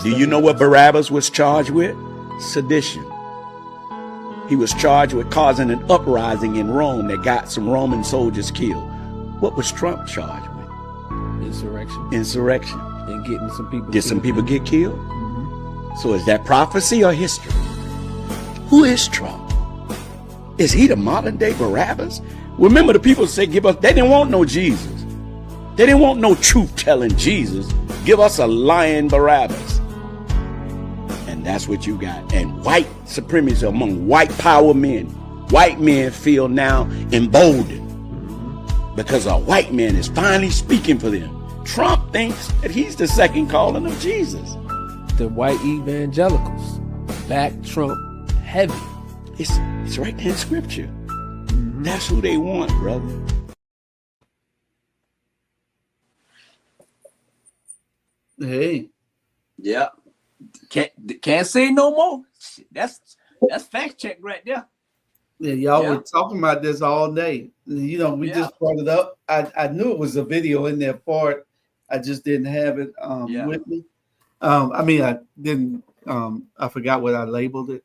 Do you know what Barabbas was charged with? Sedition. He was charged with causing an uprising in Rome that got some Roman soldiers killed. What was Trump charged with? Insurrection. Insurrection. And getting some people Did some people get killed? So is that prophecy or history? Who is Trump? Is he the modern day Barabbas? Remember, the people say, they didn't want no Jesus. They didn't want no truth-telling Jesus. Give us a lying Barabbas. And that's what you got. And white supremacy among white power men. White men feel now emboldened because a white man is finally speaking for them. Trump thinks that he's the second calling of Jesus. The white evangelicals back Trump heavy. It's right there in scripture. That's who they want, brother. Hey. Yeah. Can't say no more. That's fact check right there. Yeah, y'all were talking about this all day. We just brought it up. I knew it was a video in there for it. I just didn't have it with me. I didn't. I forgot what I labeled it,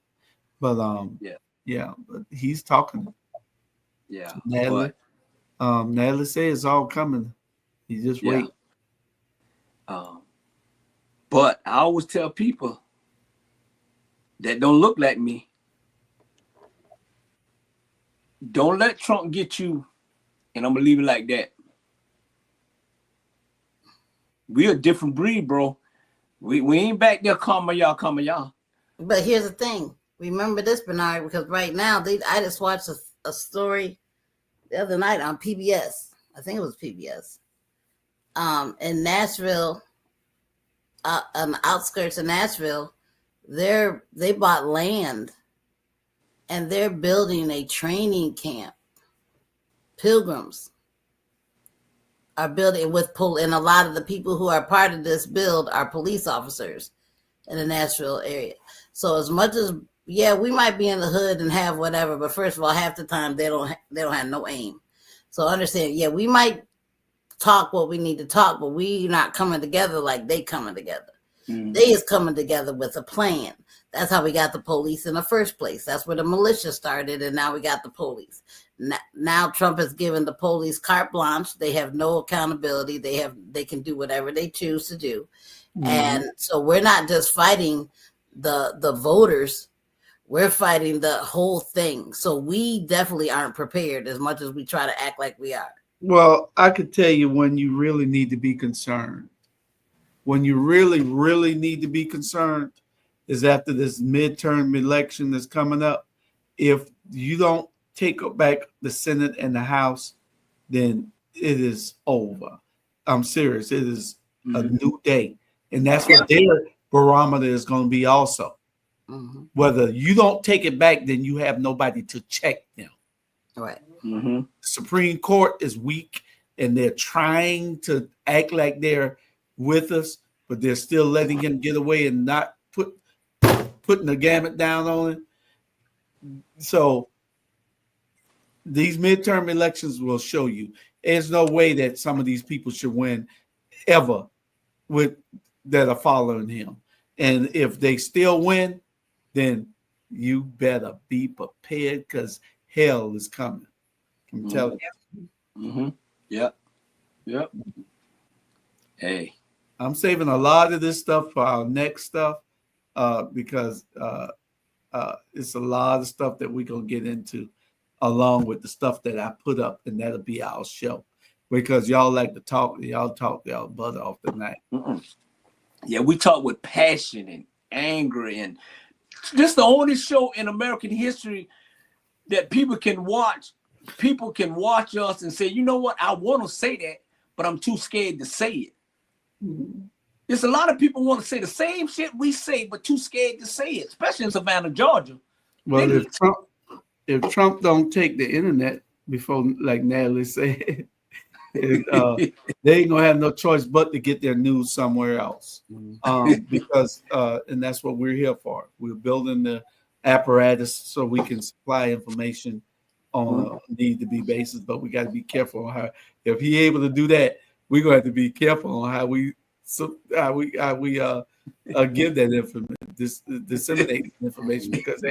but but he's talking. Yeah, Natalie. Natalie says it's all coming. You just wait. But I always tell people that don't look like me, don't let Trump get you, and I'm gonna leave it like that. We're a different breed, bro. We ain't back there calling y'all. But here's the thing. Remember this, Bernard, because right now I just watched a story the other night on PBS. I think it was PBS. In Nashville, on the outskirts of Nashville, they bought land and they're building a training camp. Pilgrims are building and a lot of the people who are part of this build are police officers in the Nashville area. So as much as we might be in the hood and have whatever, but first of all, half the time they don't have no aim. So understand, we might talk what we need to talk, but we not coming together like they coming together. They is coming together with a plan. That's how we got the police in the first place. That's where the militia started, and now we got the police. Now Trump has given the police carte blanche. They have no accountability. They can do whatever they choose to do. And so we're not just fighting the voters, we're fighting the whole thing. So we definitely aren't prepared as much as we try to act like we are. Well, I could tell you when you really need to be concerned. When you really, really need to be concerned is after this midterm election that's coming up. If you don't take back the Senate and the House, then it is over. I'm serious. It is a new day. And that's what their barometer is going to be also. Whether you don't take it back, then you have nobody to check them. Right. The Supreme Court is weak, and they're trying to act like they're with us, but they're still letting him get away and not putting the gamut down on it. So these midterm elections will show you. There's no way that some of these people should win ever that are following him. And if they still win, then you better be prepared because hell is coming. I'm telling you. Yep. Hey. I'm saving a lot of this stuff for our next stuff because it's a lot of stuff that we're going to get into along with the stuff that I put up, and that'll be our show. Because y'all like to talk, y'all butt off tonight. Yeah, we talk with passion and anger, and this is the only show in American history that people can watch. People can watch us and say, you know what, I want to say that, but I'm too scared to say it. There's a lot of people want to say the same shit we say, but too scared to say it, especially in Savannah, Georgia. Well, if Trump don't take the internet before, like Natalie said, they ain't gonna have no choice but to get their news somewhere else. Because and that's what we're here for. We're building the apparatus so we can supply information on a need-to-be basis, but we got to be careful on how. If he able to do that, we're gonna have to be careful on how we give that information, disseminate information, because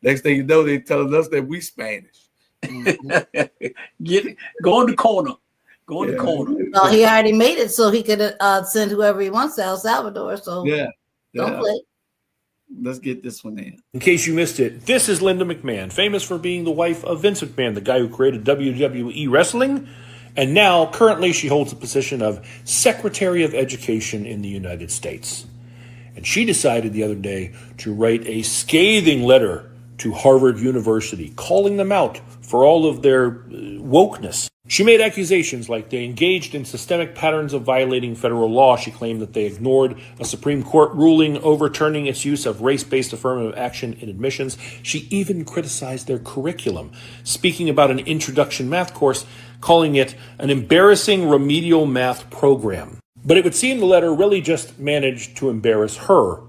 next thing you know, they telling us that we Spanish. Go in the corner. Go in the corner. Well, he already made it so he could send whoever he wants to El Salvador. So don't play. Let's get this one in. In case you missed it, this is Linda McMahon, famous for being the wife of Vince McMahon, the guy who created WWE Wrestling. And now, currently, she holds the position of Secretary of Education in the United States. And she decided the other day to write a scathing letter to Harvard University, calling them out for all of their wokeness. She made accusations like they engaged in systemic patterns of violating federal law. She claimed that they ignored a Supreme Court ruling overturning its use of race-based affirmative action in admissions. She even criticized their curriculum, speaking about an introduction math course, calling it an embarrassing remedial math program. But it would seem the letter really just managed to embarrass her,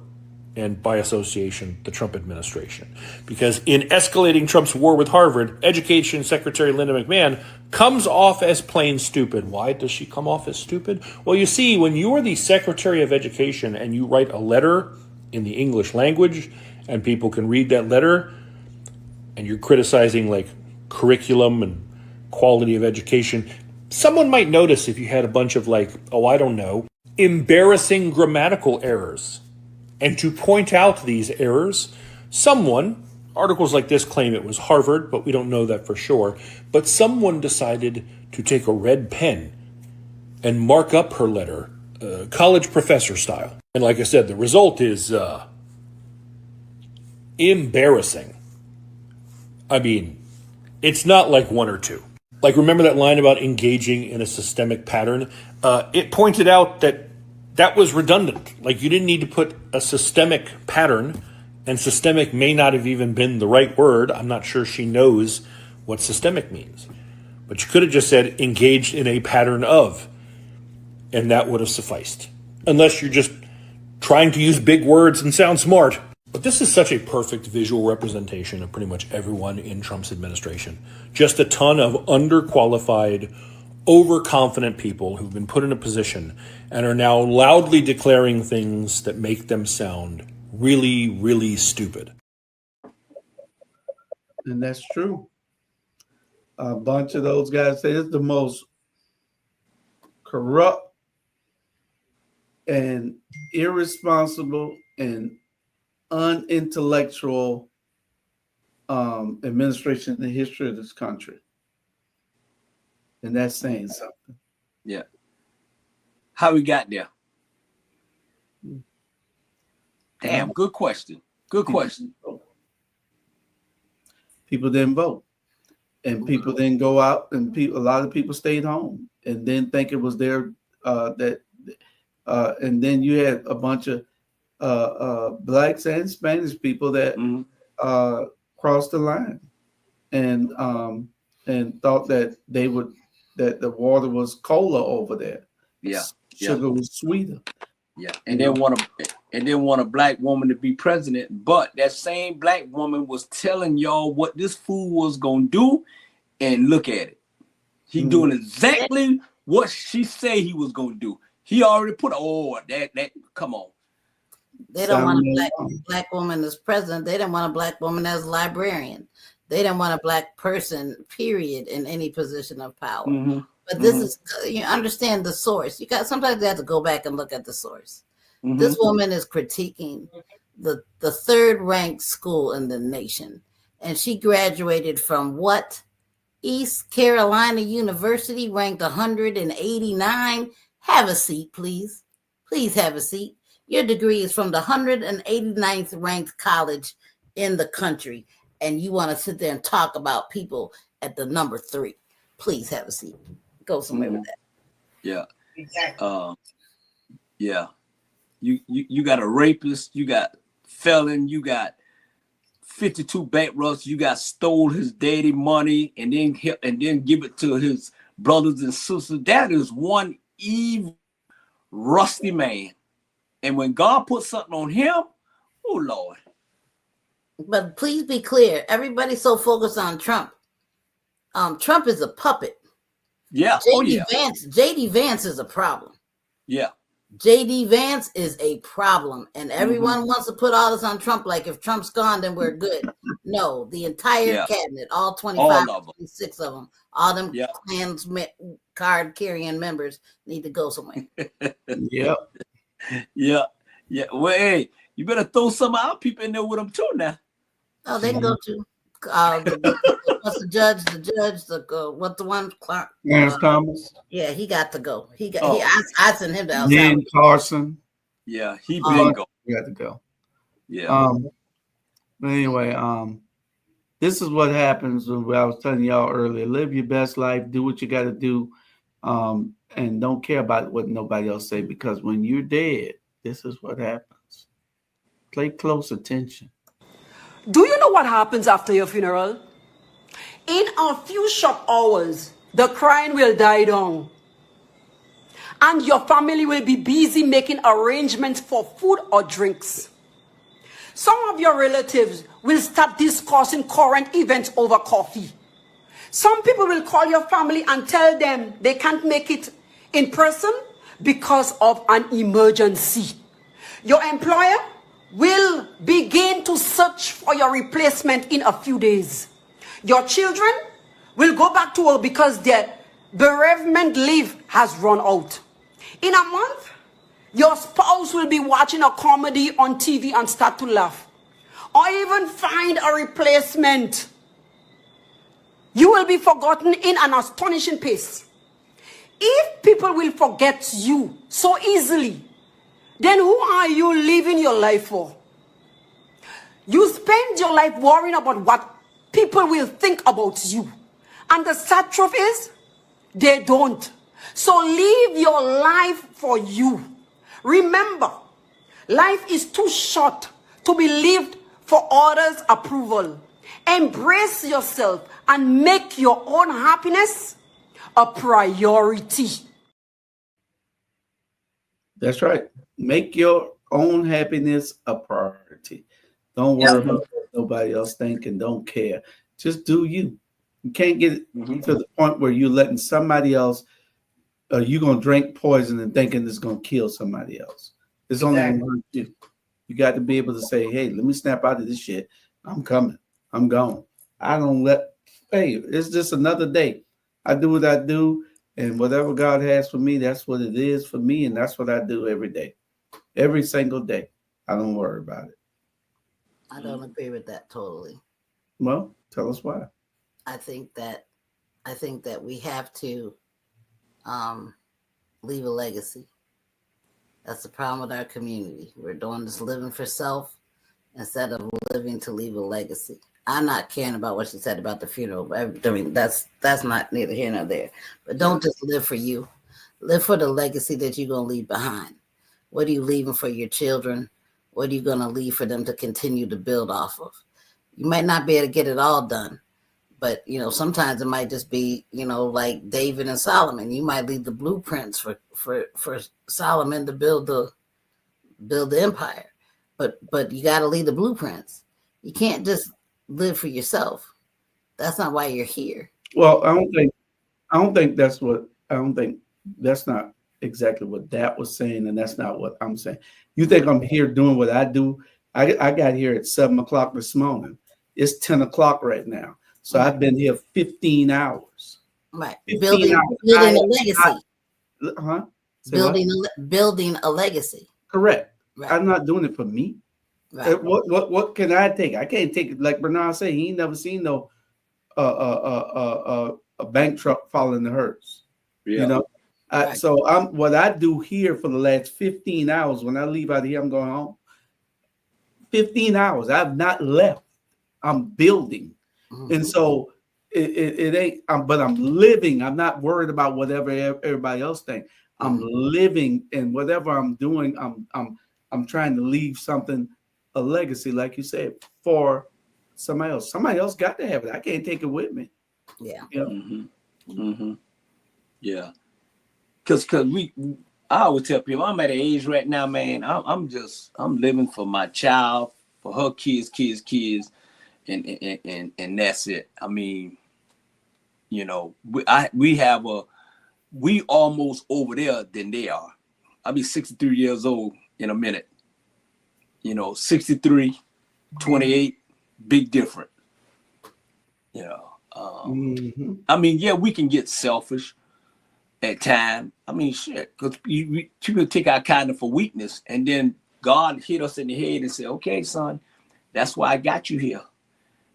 and by association, the Trump administration. Because in escalating Trump's war with Harvard, Education Secretary Linda McMahon comes off as plain stupid. Why does she come off as stupid? Well, you see, when you are the Secretary of Education and you write a letter in the English language, and people can read that letter, and you're criticizing like curriculum and quality of education, someone might notice if you had a bunch of like, oh, I don't know, embarrassing grammatical errors. And to point out these errors, someone, articles like this claim it was Harvard, but we don't know that for sure, but someone decided to take a red pen and mark up her letter, college professor style. And like I said, the result is embarrassing. I mean, it's not like one or two. Like, remember that line about engaging in a systemic pattern? It pointed out that that was redundant. Like, you didn't need to put a systemic pattern, and systemic may not have even been the right word. I'm not sure she knows what systemic means. But you could have just said engaged in a pattern of, and that would have sufficed. Unless you're just trying to use big words and sound smart. But this is such a perfect visual representation of pretty much everyone in Trump's administration. Just a ton of underqualified, overconfident people who've been put in a position and are now loudly declaring things that make them sound really, really stupid. And that's true. A bunch of those guys say it's the most corrupt and irresponsible and unintellectual administration in the history of this country. And that's saying something. Yeah. How we got there? Damn, good question. Good question. People didn't vote. And people didn't go out, and a lot of people stayed home and didn't think it was their and then you had a bunch of blacks and Spanish people that crossed the line and thought that that the water was cola over there. Yeah. Sugar was sweeter. Yeah. And they want a black woman to be president, but that same black woman was telling y'all what this fool was gonna do, and look at it. He doing exactly what she said he was gonna do. He already put that come on. They don't want a black woman as president. They didn't want a black woman as librarian. They didn't want a black person, period, in any position of power. But this is, you understand the source. Sometimes you have to go back and look at the source. This woman is critiquing the third ranked school in the nation. And she graduated from what? East Carolina University, ranked 189. Have a seat, please. Please have a seat. Your degree is from the 189th ranked college in the country. And you want to sit there and talk about people at the number 3. Please have a seat. Go somewhere with that. Yeah. Exactly. Yeah. You got a rapist, you got felon, you got 52 bankrupts, you got stole his daddy money and then give it to his brothers and sisters. That is one evil, rusty man. And when God puts something on him, oh Lord. But please be clear, everybody's so focused on Trump. Trump is a puppet. Yeah. JD Vance is a problem. Yeah. JD Vance is a problem. And everyone wants to put all this on Trump, like if Trump's gone, then we're good. No, the entire cabinet, all 25, 26 of them, all them Klans card carrying members need to go somewhere. Yeah. Well, hey, you better throw some of our people in there with them too now. Oh, they can go too. What's the judge? What the one? Clark. Thomas. Yeah, he got to go. I sent him to El Dan Carson. Yeah, he been go. He got to go. Yeah. But anyway, this is what happens when I was telling y'all earlier. Live your best life. Do what you got to do, and don't care about what nobody else say, because when you're dead, this is what happens. Pay close attention. Do you know what happens after your funeral? In a few short hours, the crying will die down. And your family will be busy making arrangements for food or drinks. Some of your relatives will start discussing current events over coffee. Some people will call your family and tell them they can't make it in person because of an emergency. Your employer will begin to search for your replacement in a few days. Your children will go back to work because their bereavement leave has run out. In a month, Your spouse will be watching a comedy on TV and start to laugh, or even find a replacement. You will be forgotten in an astonishing pace. If people will forget you so easily, then who are you living your life for? You spend your life worrying about what people will think about you. And the sad truth is, they don't. So live your life for you. Remember, life is too short to be lived for others' approval. Embrace yourself and make your own happiness a priority. That's right. Make your own happiness a priority. Don't worry about what nobody else think and don't care. Just do you. You can't get to the point where you're letting somebody else, you're going to drink poison and thinking it's going to kill somebody else. It's only going to hurt you. You got to be able to say, hey, let me snap out of this shit. I'm coming. I'm gone. I don't hey, it's just another day. I do what I do, and whatever God has for me, that's what it is for me, and that's what I do every day. Every single day. I don't worry about it. I don't agree with that totally. Well, tell us why. I think that we have to leave a legacy. That's the problem with our community. We're doing this living for self instead of living to leave a legacy. I'm not caring about what she said about the funeral. I mean, that's not neither here nor there. But don't just live for you. Live for the legacy that you're going to leave behind. What are you leaving for your children? What are you going to leave for them to continue to build off of? You might not be able to get it all done, but, sometimes it might just be, like David and Solomon. You might leave the blueprints for Solomon to build the empire, but you got to leave the blueprints. You can't just live for yourself. That's not why you're here. Well, I don't think that's not exactly what that was saying, and that's not what I'm saying. You think I'm here doing what I do? I got here at 7:00 this morning. It's 10:00 right now. So I've been here 15 hours. Right. Building a legacy. Building a legacy. Correct. Right. I'm not doing it for me. Right. What can I take? I can't take it like Bernard said. He ain't never seen no a bank truck following the hearse. Yeah. Right. So what I do here for the last 15 hours. When I leave out of here, I'm going home. 15 hours. I've not left. I'm building. And so it ain't, but I'm living. I'm not worried about whatever everybody else thinks. I'm living, and whatever I'm doing, I'm trying to leave something, a legacy, like you said, for somebody else. Somebody else got to have it. I can't take it with me. Yeah. Yeah. Because I always tell people, I'm at an age right now, man. I'm living for my child, for her kids, and that's it. I mean, we almost over there than they are. I'll be 63 years old in a minute. 63, 28, big difference. I mean, yeah, we can get selfish at time. I mean, shit, because people take our kindness for weakness, and then God hit us in the head and said, okay, son, that's why I got you here.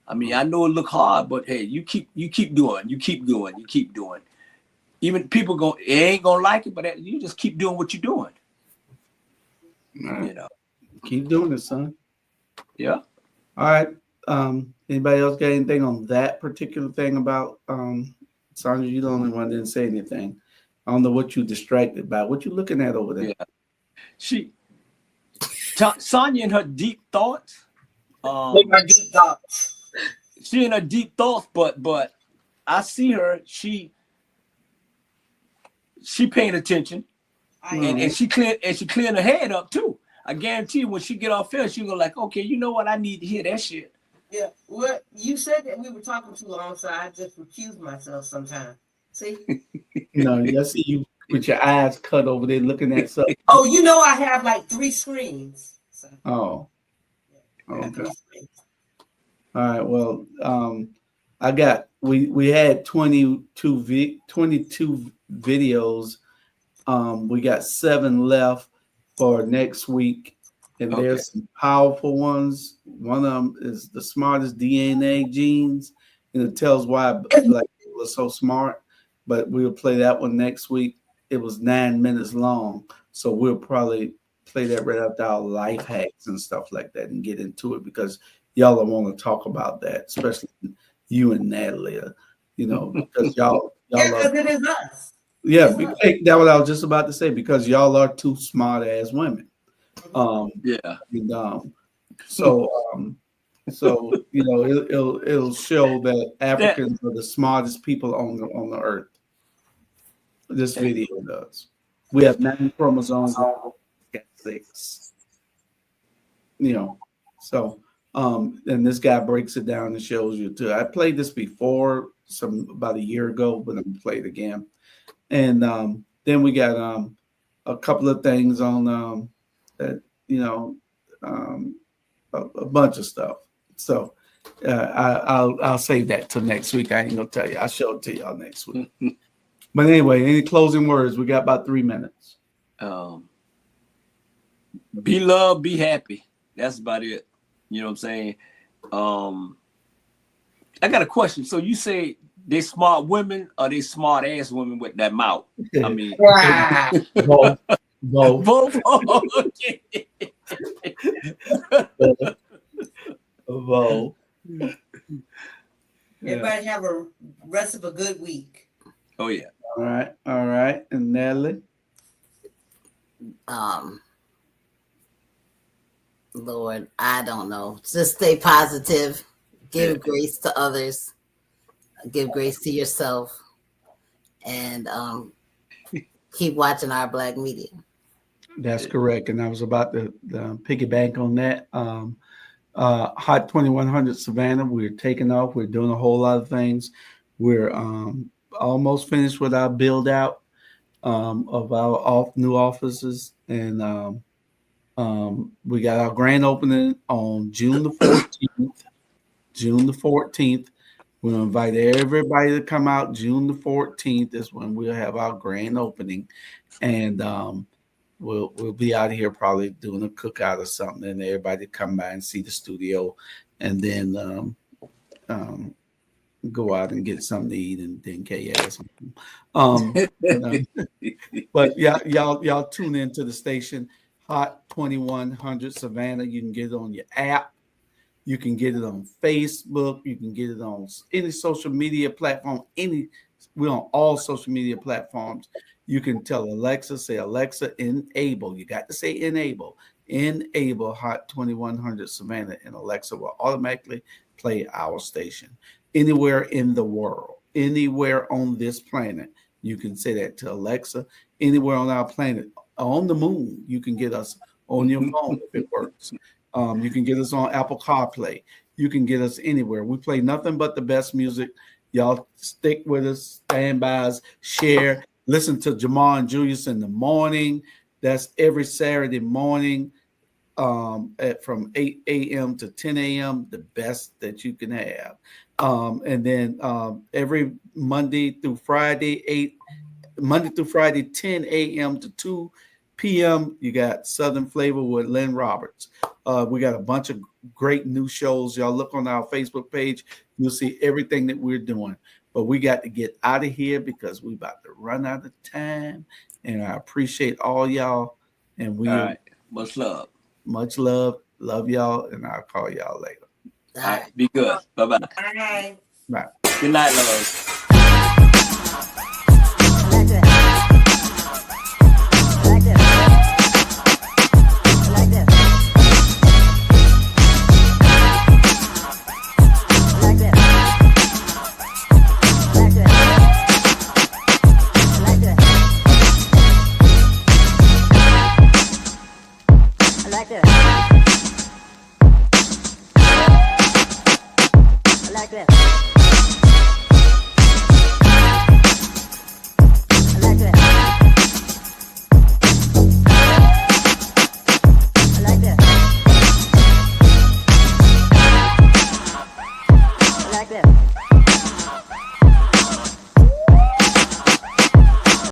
I mean, I know it look hard, but hey, you keep doing. Even people ain't gonna like it, but you just keep doing what you're doing. Keep doing it, son. Yeah. All right. Anybody else got anything on that particular thing about Sandra? You're the only one that didn't say anything. I don't know what you distracted by. What you looking at over there? Yeah. Sonya in her deep thoughts. My deep thoughts. She in her deep thoughts, but I see her. She paying attention, and she clearing her head up too. I guarantee you, when she get off here, she go like, okay, you know what? I need to hear that shit. Yeah. Well, you said that we were talking too long, so I just recuse myself sometimes. See? No, I see you with your eyes cut over there looking at something. Oh, I have like 3 screens. So. Oh. Okay. All right. Well, we had 22 videos. We got 7 left. for next week. And Okay. there's some powerful ones. One of them is the smartest DNA genes, and it tells why black people are so smart. But we'll play that one next week. It was 9 minutes long, so we'll probably play that right after our life hacks and stuff like that and get into it because y'all want to talk about that, especially you and Natalie, you know, because y'all Because it is us. yeah, that's what I was just about to say, because y'all are two smart ass women. Yeah. And, so you know, it'll show that Africans are the smartest people on the earth. This video does. We have 9 chromosomes, got 6. You know, so and this guy breaks it down and shows you too. I played this before about a year ago, but I'm gonna play it again. And then we got a couple of things on that, you know, a bunch of stuff. So I'll save that till next week. I ain't gonna tell you. I'll show it to y'all next week. But anyway, any closing words? We got about 3 minutes. Be loved, be happy. That's about it. You know what I'm saying? I got a question. So you say they smart women or they smart ass women with that mouth? I mean, both. Both. Oh, okay. Both. Everybody have a rest of a good week. Oh yeah. All right. And Natalie? Lord, I don't know. Just stay positive. Give grace to others. Give grace to yourself. And keep watching our Black media. That's correct. And I was about to piggyback on that. Hot 2100 Savannah, we're taking off. We're doing a whole lot of things. We're almost finished with our build out of our new offices. And we got our grand opening on June the 14th. June the 14th. We'll invite everybody to come out. June the 14th is when we'll have our grand opening. And we'll be out here probably doing a cookout or something, and everybody come by and see the studio, and then go out and get something to eat and then KS. But y'all tune into the station, Hot 2100 Savannah. You can get it on your app. You can get it on Facebook. You can get it on any social media platform. We're on all social media platforms. You can tell Alexa, say, Alexa, enable. You got to say enable Hot 2100 Savannah, and Alexa will automatically play our station. Anywhere in the world, anywhere on this planet, you can say that to Alexa. Anywhere on our planet, on the moon, you can get us on your phone if it works. You can get us on Apple CarPlay. You can get us anywhere. We play nothing but the best music. Y'all stick with us, stand by us, share. Listen to Jamal and Julius in the morning. That's every Saturday morning from 8 a.m. to 10 a.m., the best that you can have. And then every Monday through Friday, 10 a.m. to 2 p.m., you got Southern Flavor with Lynn Roberts. We got a bunch of great new shows. Y'all look on our Facebook page. You'll see everything that we're doing. But we got to get out of here because we about to run out of time. And I appreciate all y'all. And all right. Much love. Much love. Love y'all. And I'll call y'all later. All right. Be good. Bye-bye. Bye. Bye. Good night, love. Like this.